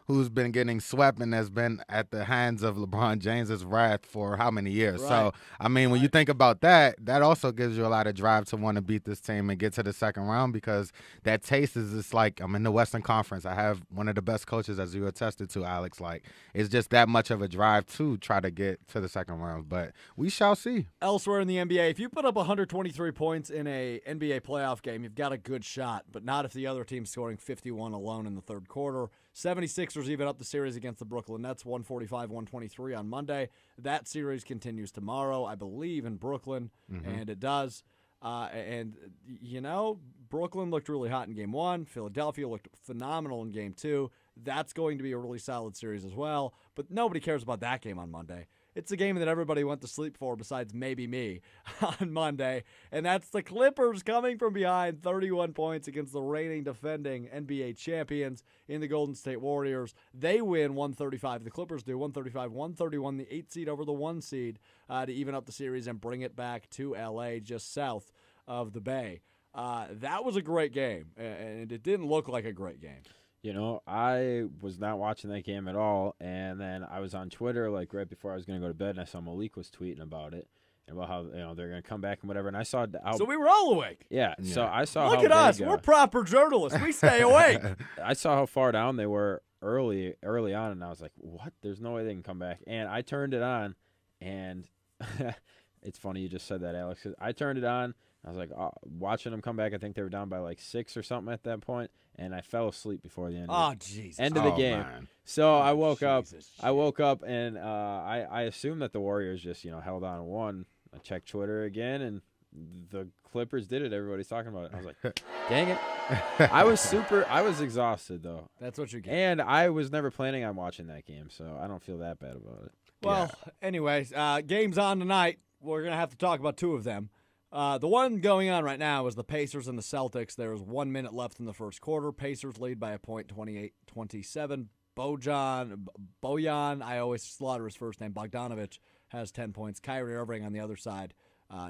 S2: who's been getting swept and has been at the hands of LeBron James's wrath for how many years.
S1: Right.
S2: So, when you think about that, that also gives you a lot of drive to want to beat this team and get to the second round, because that taste is just like, I'm in the Western Conference. I have one of the best coaches, as you attested to, Alex. Like, it's just that much of a drive to try to get to the second round. But we shall see.
S1: Elsewhere in the NBA, if you put up 123 points in a NBA playoff game, you've got a good shot, but not if the other team's scoring 51 alone in the third quarter. 76ers even up the series against the Brooklyn Nets, 145-123 on Monday. That series continues tomorrow, I believe, in Brooklyn, and it does. Brooklyn looked really hot in Game 1. Philadelphia looked phenomenal in Game 2. That's going to be a really solid series as well, but nobody cares about that game on Monday. It's a game that everybody went to sleep for besides maybe me on Monday, and that's the Clippers coming from behind 31 points against the reigning defending NBA champions in the Golden State Warriors. They win 135. The Clippers do 135-131, the 8 seed over the 1 seed to even up the series and bring it back to L.A. just south of the Bay. That was a great game, and it didn't look like a great game.
S3: You know, I was not watching that game at all, and then I was on Twitter like right before I was going to go to bed, and I saw Malik was tweeting about it and about how they're going to come back and whatever. And I saw how,
S1: so we were all awake.
S3: Yeah. So I saw
S1: Look
S3: how
S1: at us.
S3: big,
S1: We're proper journalists. We stay awake.
S3: I saw how far down they were early on, and I was like, "What? There's no way they can come back." And I turned it on, and it's funny you just said that, Alex. 'Cause I turned it on. I was like, watching them come back. I think they were down by like 6 or something at that point, and I fell asleep before the end. End of the game.
S2: Man.
S3: So I woke up.
S1: Jesus,
S3: I woke up, and I assumed that the Warriors just held on and won. I checked Twitter again, and the Clippers did it. Everybody's talking about it. I was like, dang it. I was exhausted though.
S1: That's what you get.
S3: And I was never planning on watching that game, so I don't feel that bad about it.
S1: Well, anyways, games on tonight. We're going to have to talk about 2 of them. The one going on right now is the Pacers and the Celtics. There's 1 minute left in the first quarter. Pacers lead by a point, 28-27. Bojan, I always slaughter his first name, Bogdanovic, has 10 points. Kyrie Irving on the other side.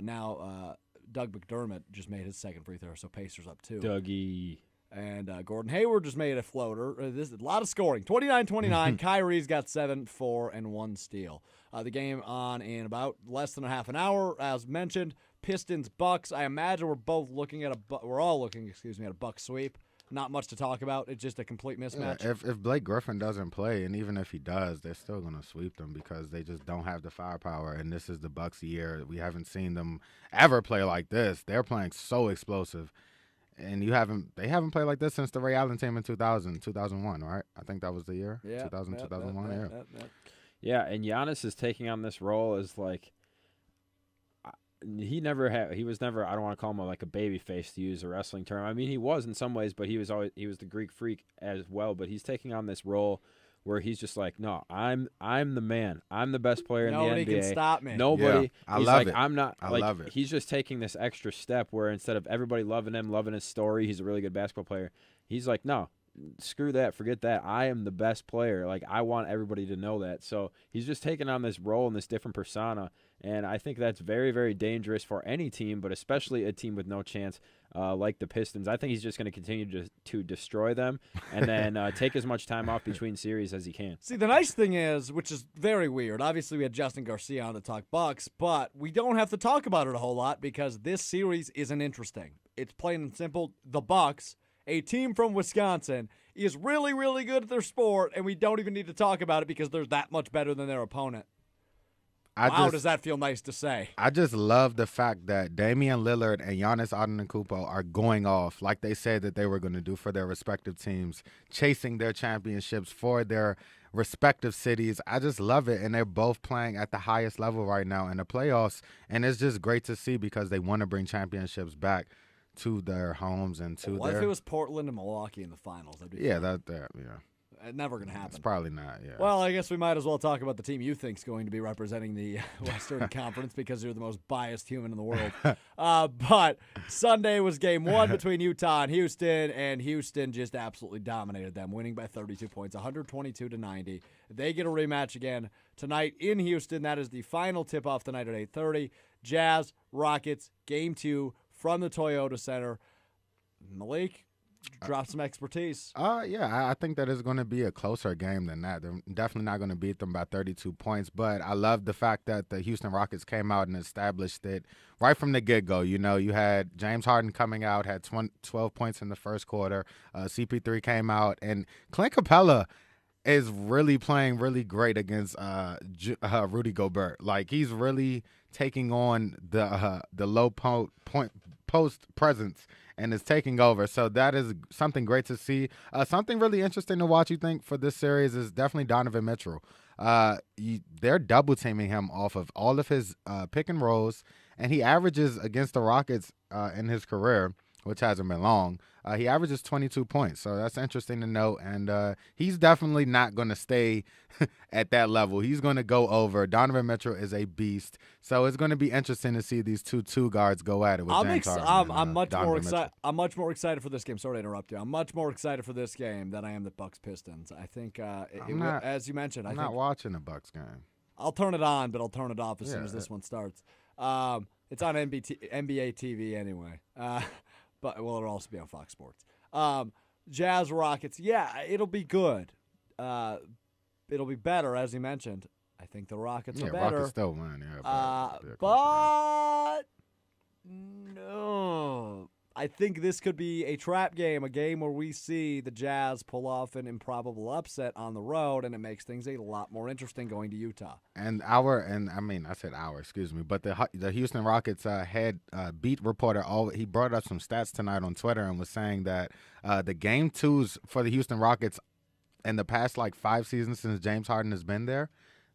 S1: Now Doug McDermott just made his second free throw, so Pacers up 2.
S3: Dougie.
S1: And Gordon Hayward just made a floater. This is a lot of scoring. 29-29. Kyrie's got 7, 4, and 1 steal. The game on in about less than a half an hour. As mentioned, Pistons Bucks. I imagine we're all looking at a Bucks sweep. Not much to talk about. It's just a complete mismatch.
S2: Yeah, if Blake Griffin doesn't play, and even if he does, they're still going to sweep them because they just don't have the firepower. And this is the Bucks' year. We haven't seen them ever play like this. They're playing so explosive. And they haven't played like this since the Ray Allen team in 2001, right? I think that was the year.
S1: Yeah,
S2: 2001.
S3: Yeah, and Giannis is taking on this role as like he was never, I don't want to call him like a baby face to use a wrestling term. I mean, he was in some ways, but he was the Greek freak as well, but he's taking on this role where he's just like, no, I'm the man. I'm the best player in the NBA.
S1: Nobody can stop me.
S3: Nobody.
S2: Yeah, I
S3: he's
S2: love
S3: like,
S2: it.
S3: I'm not.
S2: I
S3: like,
S2: love it.
S3: He's just taking this extra step where instead of everybody loving him, loving his story, he's a really good basketball player. He's like, no, screw that, forget that. I am the best player. Like, I want everybody to know that. So he's just taking on this role and this different persona, and I think that's very, very dangerous for any team, but especially a team with no chance like the Pistons. I think he's just going to continue to destroy them and then take as much time off between series as he can.
S1: See, the nice thing is, which is very weird, obviously we had Justin Garcia on to talk Bucks, but we don't have to talk about it a whole lot because this series isn't interesting. It's plain and simple. The Bucks, a team from Wisconsin, is really, really good at their sport, and we don't even need to talk about it because they're that much better than their opponent. Does that feel nice to say?
S2: I just love the fact that Damian Lillard and Giannis Antetokounmpo are going off like they said that they were going to do for their respective teams, chasing their championships for their respective cities. I just love it, and they're both playing at the highest level right now in the playoffs, and it's just great to see because they want to bring championships back to their homes and to
S1: What if it was Portland and Milwaukee in the finals? That'd be fun.
S2: Yeah.
S1: It's never going to happen.
S2: It's probably not, yeah.
S1: Well, I guess we might as well talk about the team you think is going to be representing the Western Conference because you're the most biased human in the world. But Sunday was game 1 between Utah and Houston just absolutely dominated them, winning by 32 points, 122-90. They get a rematch again tonight in Houston. That is the final tip-off tonight at 8:30. Jazz, Rockets, game 2 from the Toyota Center. Malik, drop some expertise.
S2: Yeah, I think that it's going to be a closer game than that. They're definitely not going to beat them by 32 points, but I love the fact that the Houston Rockets came out and established it right from the get-go. You know, you had James Harden coming out, had 12 points in the first quarter. CP3 came out, and Clint Capella is really playing really great against Rudy Gobert. Like, he's really taking on the low post presence and is taking over. So that is something great to see. Something really interesting to watch, you think, for this series is definitely Donovan Mitchell. They're double teaming him off of all of his pick and rolls, and he averages against the Rockets in his career which hasn't been long. He averages 22 points, so that's interesting to note. And he's definitely not going to stay at that level. He's going to go over. Donovan Mitchell is a beast, so it's going to be interesting to see these two guards go at it with James Harden.
S1: I'm much
S2: Donovan
S1: more
S2: Mitchell.
S1: excited. I'm much more excited for this game. Sorry to interrupt you. I'm much more excited for this game than I am the Bucks Pistons. I think, as you mentioned,
S2: I'm
S1: I think
S2: not watching the Bucks game.
S1: I'll turn it on, but I'll turn it off as soon as this one starts. It's on NBA TV anyway. But it'll also be on Fox Sports. Jazz Rockets, yeah, it'll be good. It'll be better, as you mentioned. I think the Rockets are better.
S2: Rockets still win,
S1: But no. I think this could be a trap game, a game where we see the Jazz pull off an improbable upset on the road, and it makes things a lot more interesting going to Utah.
S2: But the Houston Rockets head beat reporter, he brought up some stats tonight on Twitter and was saying that the game twos for the Houston Rockets in the past 5 seasons since James Harden has been there,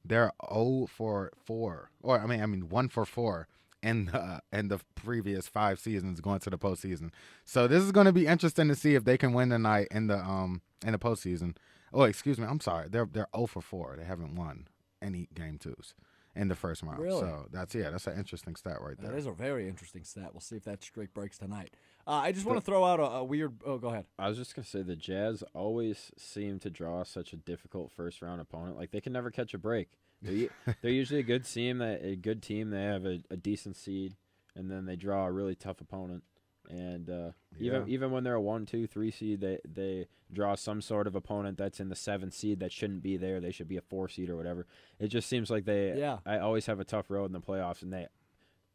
S2: they're 0 for 4, or 1 for 4. In the previous 5 seasons going to the postseason. So this is going to be interesting to see if they can win tonight in the postseason. Oh, excuse me, I'm sorry. They're 0 for 4. They haven't won any game twos in the first round.
S1: Really?
S2: So that's an interesting stat right there.
S1: That is a very interesting stat. We'll see if that streak breaks tonight. I just want to throw out a weird. Oh, go ahead.
S3: I was just gonna say the Jazz always seem to draw such a difficult first round opponent. Like they can never catch a break. They're usually a good team. They have a decent seed, and then they draw a really tough opponent. And even when they're a 1, 2, 3 seed, they draw some sort of opponent that's in the 7th seed that shouldn't be there. They should be a 4 seed or whatever. It just seems like I always have a tough road in the playoffs, and they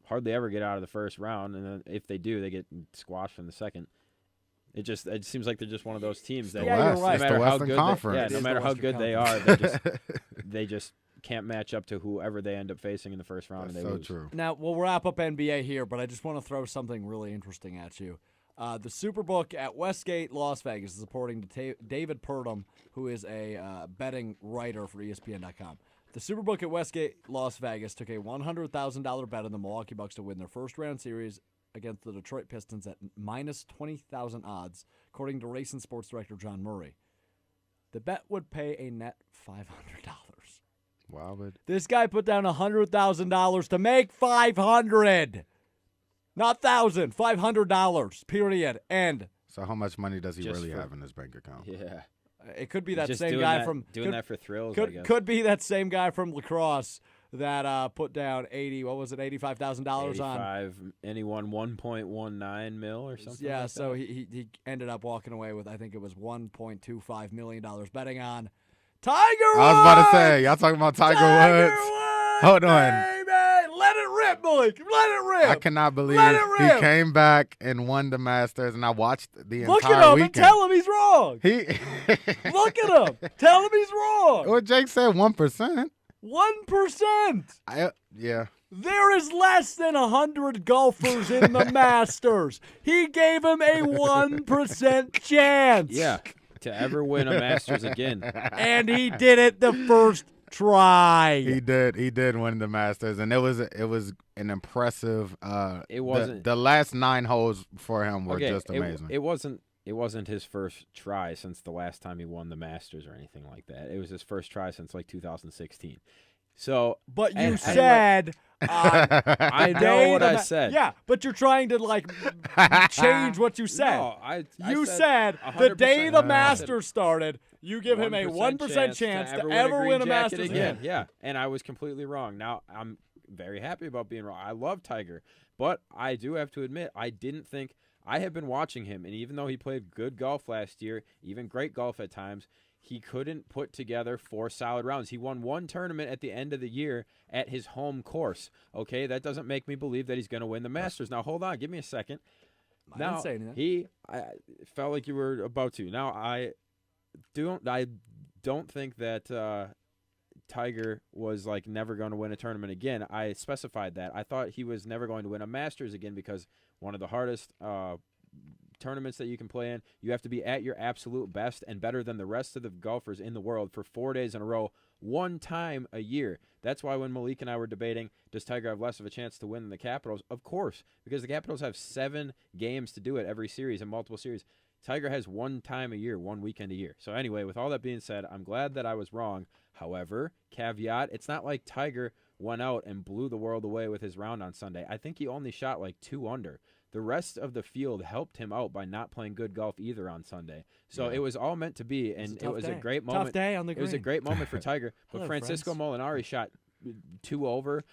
S3: hardly ever get out of the first round. And then if they do, they get squashed in the second. It seems like they're just one of those teams that
S1: you're right.
S2: No
S3: matter how good they are, they just can't match up to whoever they end up facing in the first round.
S2: That's
S3: and they lose.
S2: true.
S1: Now, we'll wrap up NBA here, but I just want to throw something really interesting at you. The Superbook at Westgate, Las Vegas, is according to David Purdom, who is a betting writer for ESPN.com. The Superbook at Westgate, Las Vegas, took a $100,000 bet on the Milwaukee Bucks to win their first-round series against the Detroit Pistons at minus 20,000 odds, according to race and sports director John Murray. The bet would pay a net $500.
S2: Wow, but
S1: This guy put down $100,000 to make $500, not $1,000, $500. Period. End.
S2: so how much money does he
S3: Just
S2: really
S3: for-
S2: have in his bank account?
S3: Yeah.
S1: It could be that
S3: Just
S1: same
S3: doing
S1: guy
S3: that,
S1: from
S3: doing that for thrills. I guess.
S1: could be that same guy from lacrosse that put down $85,000 on.
S3: 85, and he won 1.19 mil or something.
S1: Yeah,
S3: like
S1: so
S3: that.
S1: he ended up walking away with, I think it was $1.25 million betting on Tiger Woods.
S2: I was about to say, y'all talking about Tiger Woods? Hold on.
S1: Baby. Let it rip, Malik. Let it rip.
S2: I cannot believe
S1: Let it
S2: he
S1: rip.
S2: came back and won the Masters, and I watched the
S1: Look
S2: entire
S1: at him
S2: weekend.
S1: and tell him he's wrong.
S2: He
S1: Look at him. Tell him he's wrong.
S2: What Jake said, 1%.
S1: 1%.
S2: Yeah.
S1: There is less than 100 golfers in the Masters. He gave him a 1% chance.
S3: Yeah, to ever win a Masters again.
S1: And he did it the first try.
S2: He did win the Masters, and it was an impressive.
S3: It wasn't
S2: the last 9 holes for him were just amazing.
S3: It wasn't his first try since the last time he won the Masters or anything like that. It was his first try since 2016. So,
S1: but you said
S3: I know what I said.
S1: Yeah, but you're trying to change what you said.
S3: No, I
S1: said the day the Masters started, you give him a 1% chance to ever win a Masters again.
S3: Yeah, and I was completely wrong. Now I'm very happy about being wrong. I love Tiger, but I do have to admit I didn't think. I have been watching him, and even though he played good golf last year, even great golf at times, he couldn't put together 4 solid rounds. He won 1 tournament at the end of the year at his home course. Okay, that doesn't make me believe that he's going to win the Masters. Now, hold on. Give me a second.
S1: I didn't say anything.
S3: I felt like you were about to. Now, I don't think that Tiger was never going to win a tournament again. I specified that. I thought he was never going to win a Masters again because one of the hardest tournaments that you can play in, you have to be at your absolute best and better than the rest of the golfers in the world for 4 days in a row one time a year. That's why when Malik and I were debating, does Tiger have less of a chance to win than the Capitals? Of course, because the Capitals have 7 games to do it every series and multiple series. Tiger has one time a year, one weekend a year. So anyway, with all that being said, I'm glad that I was wrong. However, caveat, it's not like Tiger went out and blew the world away with his round on Sunday. I think he only shot like 2 under. The rest of the field helped him out by not playing good golf either on Sunday. So it was all meant to be, and it was a great moment.
S1: Tough day on the green.
S3: It was a great moment for Tiger. But
S1: Hello,
S3: Francisco
S1: friends.
S3: Molinari shot 2 over.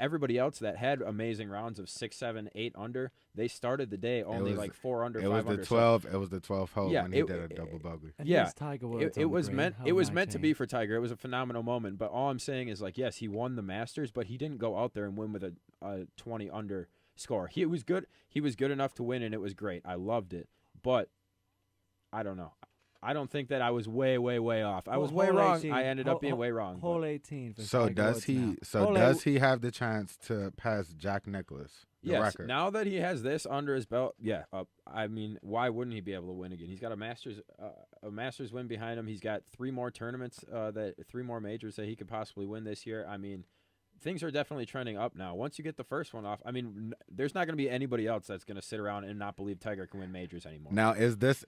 S3: Everybody else that had amazing rounds of 6, 7, 8 under, they started the day only like 4 under, 5 under.
S2: It was the 12th hole when he did a double bogey.
S1: And
S3: Yeah,
S1: here's Tiger Woods
S3: it
S1: on the
S3: was
S1: green,
S3: meant.
S1: hole
S3: It was meant to
S1: 19.
S3: be for Tiger. It was a phenomenal moment. But all I'm saying is, like, yes, he won the Masters, but he didn't go out there and win with a 20 under score. He was good. He was good enough to win, and it was great. I loved it. But I don't know. I don't think that I was way, way, way off. I was way
S1: Hole
S3: wrong.
S1: 18.
S3: I ended up being way wrong.
S1: Hole 18 for
S2: So
S1: Tiger
S2: does
S1: Woods
S2: he?
S1: now.
S2: So
S1: Hole
S2: does he have the chance to pass Jack Nicklaus? The
S3: Yes.
S2: record?
S3: Now that he has this under his belt, I mean, why wouldn't he be able to win again? He's got a Masters win behind him. He's got 3 more tournaments, 3 more majors that he could possibly win this year. I mean, things are definitely trending up now. Once you get the first one off, I mean, there's not going to be anybody else that's going to sit around and not believe Tiger can win majors anymore.
S2: Now is this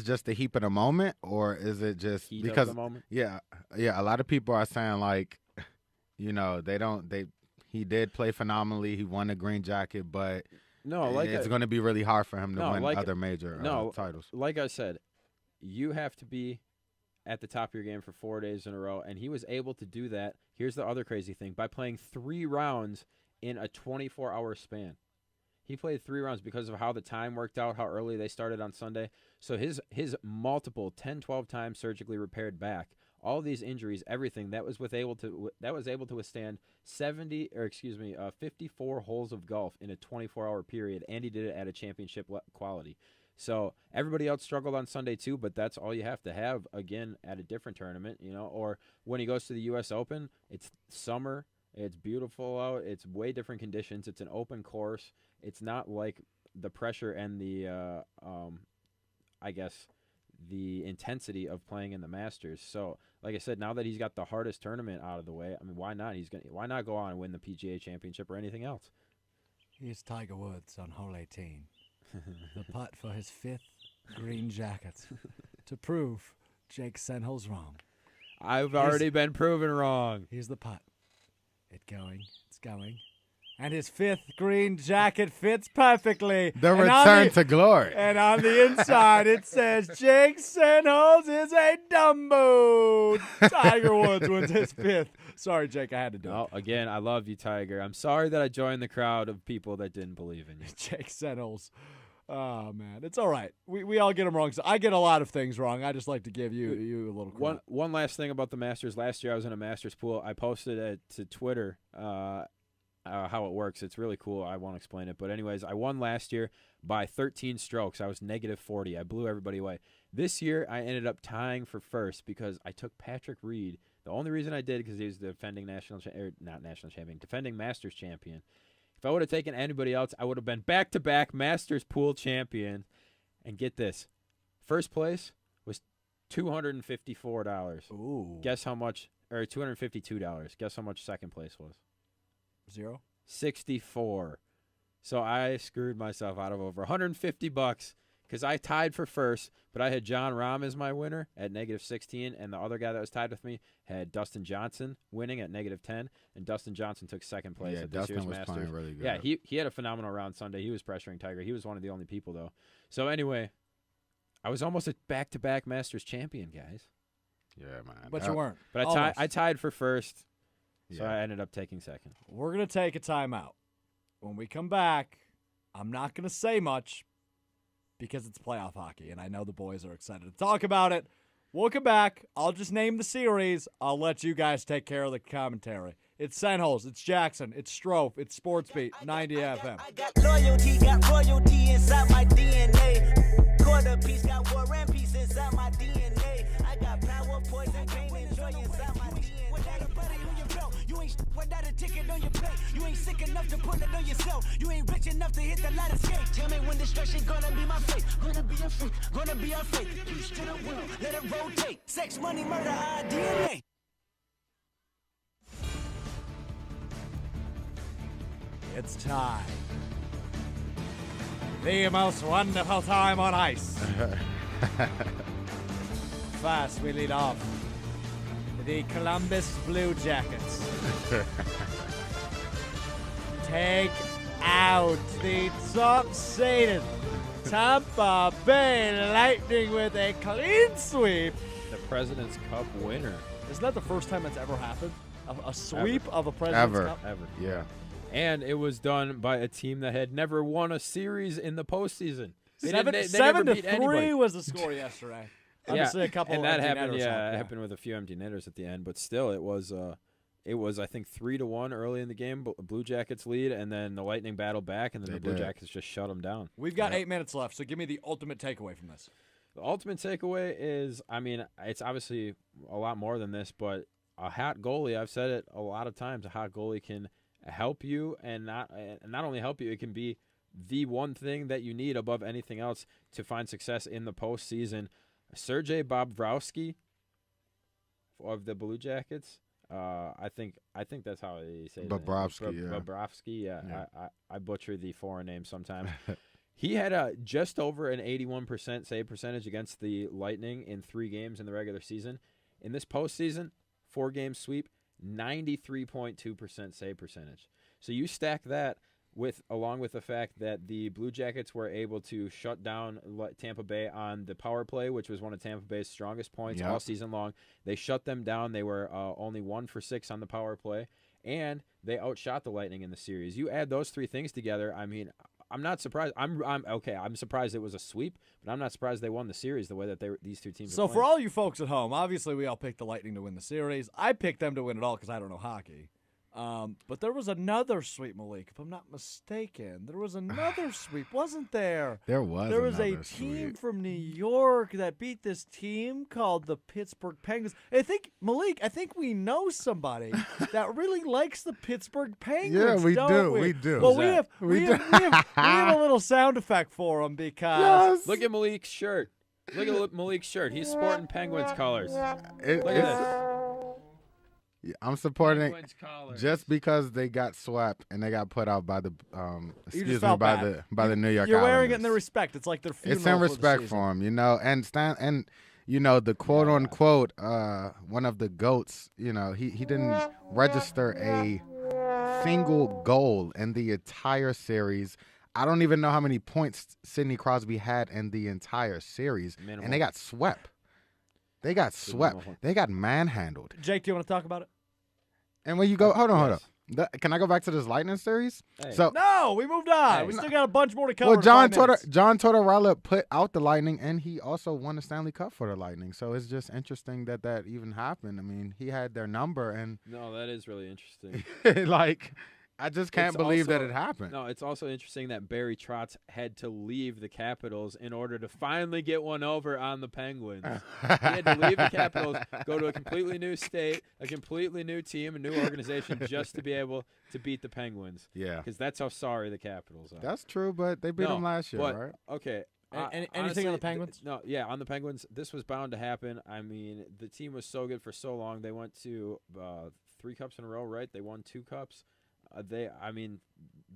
S2: just the heat of the moment, or is it just
S3: Heat
S2: because
S3: of the moment?
S2: yeah, a lot of people are saying like, he did play phenomenally. He won the green jacket, but
S3: No,
S2: it's going to be really hard for him to win
S3: like-
S2: other major titles.
S3: Like I said, you have to be at the top of your game for 4 days in a row, and he was able to do that. Here's the other crazy thing. By playing 3 rounds in a 24-hour span. He played 3 rounds because of how the time worked out, how early they started on Sunday. So his multiple 10, 12 times surgically repaired back, all these injuries, everything that was able to withstand 54 holes of golf in a 24-hour period, and he did it at a championship quality. So everybody else struggled on Sunday too, but that's all you have to have again at a different tournament, or when he goes to the U.S. Open, it's summer, it's beautiful out, it's way different conditions, it's an open course, it's not like the pressure and the, I guess, the intensity of playing in the Masters. So, like I said, now that he's got the hardest tournament out of the way, I mean, why not? Why not go on and win the PGA Championship or anything else?
S1: Here's Tiger Woods on hole 18. The putt for his 5th green jacket to prove Jake Senhol's wrong.
S3: I've already been proven wrong.
S1: Here's the putt. It's going. And his 5th green jacket fits perfectly.
S2: The return to glory.
S1: And on the inside, it says, Jake Senholz is a Dumbo. Tiger Woods wins his 5th. Sorry, Jake, I had to do
S3: No,
S1: it.
S3: again, I love you, Tiger. I'm sorry that I joined the crowd of people that didn't believe in you.
S1: Jake Senholz. Oh, man. It's all right. We all get them wrong. So I get a lot of things wrong. I just like to give you a little credit.
S3: One last thing about the Masters. Last year I was in a Masters pool. I posted it to Twitter how it works. It's really cool. I won't explain it. But anyways, I won last year by 13 strokes. I was negative 40. I blew everybody away. This year I ended up tying for first because I took Patrick Reed. The only reason I did because he was the defending defending Masters champion. If I would have taken anybody else, I would have been back-to-back Masters pool champion. And get this. First place was $254.
S1: Ooh.
S3: Guess how much, or $252. Guess how much second place was?
S1: 0?
S3: 64. So I screwed myself out of over $150 because I tied for first, but I had John Rahm as my winner at negative 16, and the other guy that was tied with me had Dustin Johnson winning at negative 10, and Dustin Johnson took second place at this
S2: Dustin
S3: year's
S2: was
S3: Masters.
S2: playing really good.
S3: Yeah, he had a phenomenal round Sunday. He was pressuring Tiger. He was one of the only people, though. So anyway, I was almost a back-to-back Masters champion, guys.
S2: Yeah, man.
S1: But you weren't.
S3: But
S1: Almost.
S3: I tied for first, so
S2: Yeah.
S3: I ended up taking second.
S1: We're going to take a timeout. When we come back, I'm not going to say much because it's playoff hockey, and I know the boys are excited to talk about it. We'll come back. I'll just name the series. I'll let you guys take care of the commentary. It's Senholz, it's Jackson, it's Strofe, it's SportsBeat, 90 FM.
S5: I got royalty inside my DNA. Quarter piece, got war and peace inside my DNA. I got power, poison, pain, and joy inside my DNA. Without a buddy on your belt, you ain't without a ticket on your plate. You ain't sick enough to pull it on yourself. You ain't rich enough to hit the ladder skate. Tell me when destruction gonna be my fate. Gonna be a freak, gonna be a fate. Peace to the world, let it rotate. Sex, money, murder, our DNA.
S1: it's time. The most wonderful time on ice. First, we lead off the Columbus Blue Jackets. Take out the top-seeded Tampa Bay Lightning with a clean sweep.
S3: The President's Cup winner.
S1: Isn't that the first time it's ever happened? A sweep of a President's Cup?
S3: Ever.
S2: Yeah.
S3: And it was done by a team that had never won a series in the postseason. They never
S1: 7-3
S3: beat anybody.
S1: was the score yesterday. Obviously, a couple
S3: and
S1: of
S3: that
S1: empty
S3: happened.
S1: netters
S3: Yeah,
S1: helped,
S3: it happened with a few empty netters at the end, but still, it was I think 3-1 early in the game. Blue Jackets lead, and then the Lightning battled back, and then the Blue Jackets just shut them down.
S1: We've got 8 minutes left, so give me the ultimate takeaway from this.
S3: The ultimate takeaway is, I mean, it's obviously a lot more than this, but a hot goalie. I've said it a lot of times. A hot goalie can help you, and not only help you, it can be the one thing that you need above anything else to find success in the postseason. Sergei Bobrovsky of the Blue Jackets. I think that's how they say it.
S2: Bobrovsky,
S3: Bobrovsky, yeah. I butcher the foreign name sometimes. He had just over an 81% save percentage against the Lightning in 3 games in the regular season. In this postseason, 4-game sweep, 93.2% save percentage. So you stack that along with the fact that the Blue Jackets were able to shut down Tampa Bay on the power play, which was one of Tampa Bay's strongest points all season long. They shut them down. They were only 1 for 6 on the power play, and they outshot the Lightning in the series. You add those 3 things together, I mean, I'm not surprised. I'm surprised it was a sweep, but I'm not surprised they won the series the way that these 2 teams.
S1: So for all you folks at home, obviously we all picked the Lightning to win the series. I picked them to win it all because I don't know hockey. But there was another sweep, Malik, if I'm not mistaken. There was another sweep, wasn't there?
S2: There was
S1: a team
S2: sweep
S1: from New York that beat this team called the Pittsburgh Penguins. I think, Malik, we know somebody that really likes the Pittsburgh Penguins.
S2: Yeah, we
S1: don't
S2: do.
S1: We
S2: do.
S1: Well, we have a little sound effect for them because
S3: look at Malik's shirt. Look at Malik's shirt. He's sporting Penguins colors. Look at this.
S2: I'm supporting just because they got swept and they got put out by the by the New York.
S1: You're wearing
S2: Islanders.
S1: it in their respect. It's like their funeral.
S2: It's in respect for them, you know. And the quote unquote one of the goats. You know, he didn't register a single goal in the entire series. I don't even know how many points Sidney Crosby had in the entire series, and they got swept. They got swept. They got manhandled.
S1: Jake, do you want to talk about it?
S2: And when you go, hold on. Can I go back to this Lightning series?
S3: Hey.
S2: So
S1: no, we moved on. We still got a bunch more to cover.
S2: Well, John Tortorella put out the Lightning, and he also won the Stanley Cup for the Lightning. So it's just interesting that even happened. I mean, he had their number, and
S3: no, that is really interesting.
S2: I just can't believe that it happened.
S3: No, it's also interesting that Barry Trotz had to leave the Capitals in order to finally get one over on the Penguins. He had to leave the Capitals, go to a completely new state, a completely new team, a new organization, just to be able to beat the Penguins.
S2: Yeah.
S3: Because that's how sorry the Capitals are.
S2: That's true, but they beat them last year, right?
S3: Okay.
S1: Anything
S3: honestly,
S1: on the Penguins?
S3: On the Penguins, this was bound to happen. I mean, the team was so good for so long. They went to 3 cups in a row, right? They won 2 cups.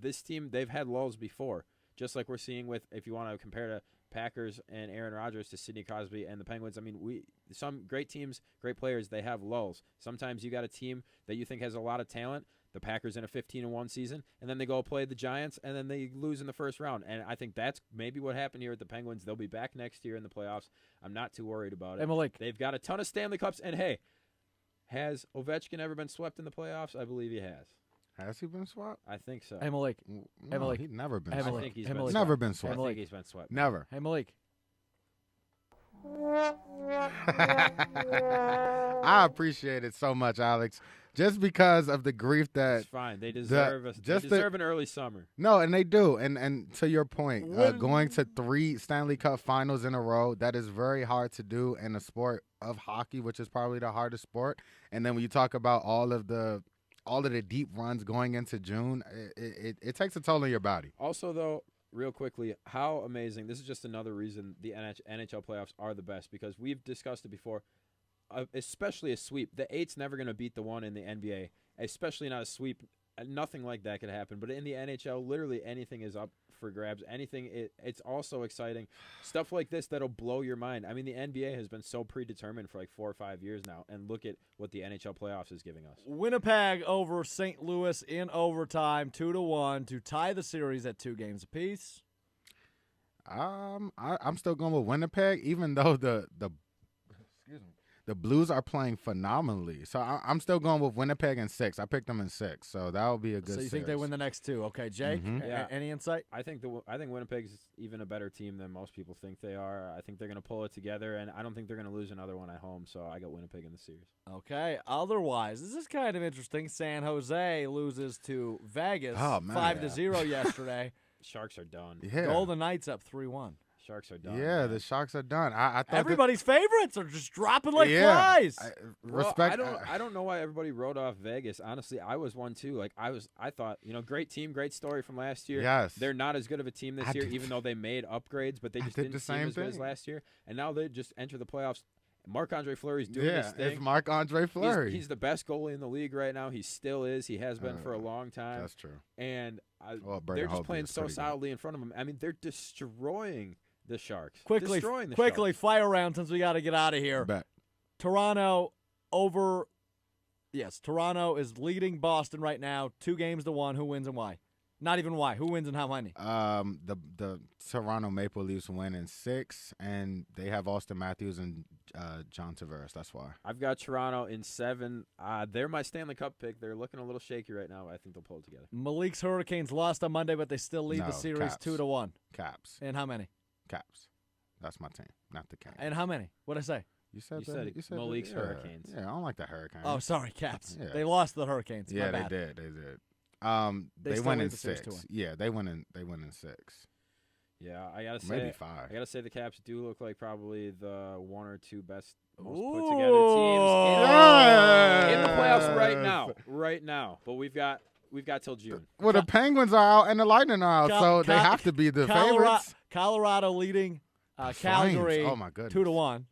S3: This team, they've had lulls before, just like we're seeing with, if you want to compare to Packers and Aaron Rodgers to Sidney Crosby and the Penguins. I mean, some great teams, great players, they have lulls. Sometimes you got a team that you think has a lot of talent, the Packers in a 15-1 season, and then they go play the Giants, and then they lose in the first round. And I think that's maybe what happened here with the Penguins. They'll be back next year in the playoffs. I'm not too worried about it.
S1: Hey, Malik.
S3: They've got a ton of Stanley Cups, and hey, has Ovechkin ever been swept in the playoffs? I believe he has.
S2: Has he been swept?
S3: I think so.
S1: Hey, Malik.
S2: No, he's never been swept.
S3: I think he's
S2: never been swept.
S3: I think he's been swept.
S2: Never.
S1: Hey, Malik.
S2: I appreciate it so much, Alex. Just because of the grief that
S3: it's fine. They deserve an early summer.
S2: No, and they do. And to your point, going to 3 Stanley Cup finals in a row, that is very hard to do in a sport of hockey, which is probably the hardest sport. And then when you talk about all of the deep runs going into June, it takes a toll on your body.
S3: Also, though, real quickly, how amazing. This is just another reason the NHL playoffs are the best, because we've discussed it before, especially a sweep. The 8's never going to beat the 1 in the NBA, especially not a sweep nothing like that could happen. But in the NHL, literally anything is up for grabs. It's also exciting. Stuff like this that'll blow your mind. I mean, the NBA has been so predetermined for like 4 or 5 years now, and look at what the NHL playoffs is giving us.
S1: Winnipeg over St. Louis in overtime, 2-1 to tie the series at 2 games apiece.
S2: I'm still going with Winnipeg, even though the Blues are playing phenomenally. So I'm still going with Winnipeg in 6. I picked them in 6, so that will be a good.
S1: So you think they win the next 2? Okay, Jake.
S3: Yeah.
S1: Any insight?
S3: I think Winnipeg's even a better team than most people think they are. I think they're going to pull it together, and I don't think they're going to lose another one at home. So I got Winnipeg in the series.
S1: Okay. Otherwise, this is kind of interesting. San Jose loses to Vegas 5-0 yesterday.
S3: Sharks are done.
S2: Yeah.
S1: Golden Knights up 3-1.
S3: Sharks are done.
S2: Yeah, the Sharks are done. I thought
S1: everybody's favorites are just dropping like flies.
S3: I don't know why everybody wrote off Vegas. Honestly, I was one too. Like I thought, great team, great story from last year.
S2: Yes.
S3: They're not as good of a team this year, even though they made upgrades, but they just didn't seem as good as last year. And now they just enter the playoffs. Marc-Andre Fleury's doing his thing.
S2: It's Marc-Andre Fleury.
S3: He's the best goalie in the league right now. He still is. He has been for a long time.
S2: That's true.
S3: And they're just playing so solidly in front of him. I mean, they're destroying the Sharks.
S1: Quickly, fire round since we got to get out of here.
S2: Bet.
S1: Toronto is leading Boston right now, 2-1. Who wins and why? Not even why. Who wins and how many?
S2: The Toronto Maple Leafs win in 6, and they have Austin Matthews and John Tavares. That's why.
S3: I've got Toronto in 7. They're my Stanley Cup pick. They're looking a little shaky right now. But I think they'll pull it together.
S1: Malik's Hurricanes lost on Monday, but they still lead the series 2-1.
S2: Caps.
S1: And how many?
S2: Caps. That's my team, not the Kings.
S1: And how many? What'd I say?
S2: You said
S3: Malik's Hurricanes.
S2: Yeah, I don't like the Hurricanes.
S1: Oh, sorry, Caps.
S2: Yeah.
S1: They lost to the Hurricanes.
S2: Yeah,
S1: My bad.
S2: they did. They win in 6. Yeah, they win in 6.
S3: Yeah, I gotta say,
S2: maybe 5.
S3: I gotta say the Caps do look like probably the 1 or 2 best, most put together teams in the playoffs right now. But we've got till June.
S2: Well, the Penguins are out and the Lightning are out, so they have to be the favorites.
S1: Colorado leading Calgary.
S2: Oh my goodness.
S1: 2-1.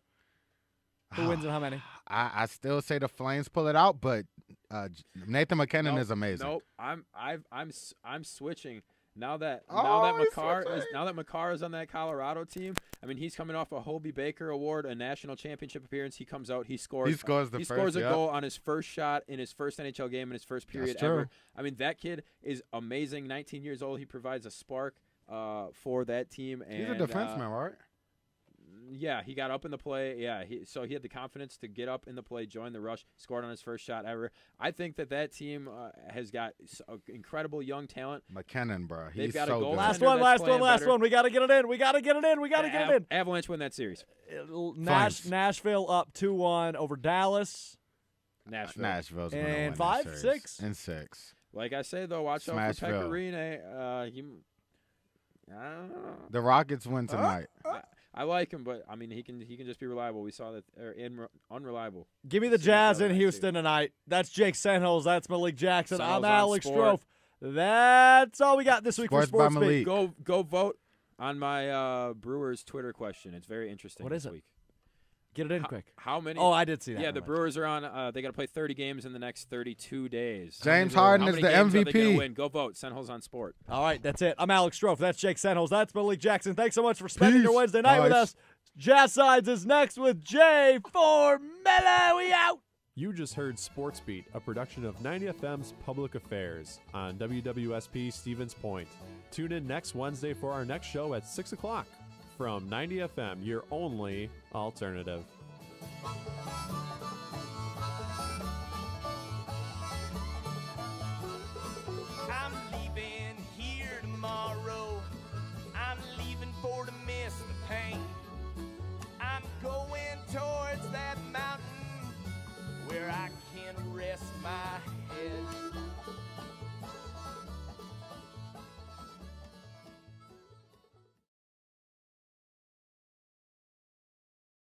S1: Who wins and how many?
S2: I still say the Flames pull it out, but Nathan McKinnon is amazing.
S3: Nope. I'm switching. Now that Makar is on that Colorado team, I mean, he's coming off a Hobie Baker Award, a national championship appearance. He comes out, he scores a goal on his first shot in his first NHL game in his first period ever. I mean, that kid is amazing. 19 years old, he provides a spark for that team. And,
S2: he's a defenseman, right?
S3: Yeah, he got up in the play. Yeah, so he had the confidence to get up in the play, join the rush, scored on his first shot ever. I think that team has got incredible young talent.
S2: McKinnon, bro,
S3: They've got a goal.
S1: Last one. We got to get it in.
S3: Avalanche win that series.
S1: Nashville up 2-1 over Dallas.
S2: Nashville's going to
S1: win. And
S2: 5-6 in 6.
S3: Like I say though, watch out for Pecorine. I don't know.
S2: The Rockets win tonight.
S3: I like him, but I mean he can just be reliable. We saw that unreliable.
S1: Give me the Jazz in Houston tonight. That's Jake Senholz. That's Malik Jackson. I'm Alex Strofe. That's all we got this week for Sports Beat.
S3: Go vote on my Brewers Twitter question. It's very interesting.
S1: What is
S3: this
S1: it?
S3: Week.
S1: Get it in quick.
S3: How many?
S1: Oh, I did see that.
S3: Yeah, the Brewers are on. They got to play 30 games in the next 32 days.
S2: James Harden is the MVP.
S3: Win? Go vote. Senholz on Sport.
S1: All right, that's it. I'm Alex Strofe. That's Jake Senholz. That's Malik Jackson. Thanks so much for spending your Wednesday night with us. Jazz Sides is next with Jay for Mela. We out.
S6: You just heard Sports Beat, a production of 90FM's Public Affairs on WWSP Stevens Point. Tune in next Wednesday for our next show at 6 o'clock from 90FM, your only alternative.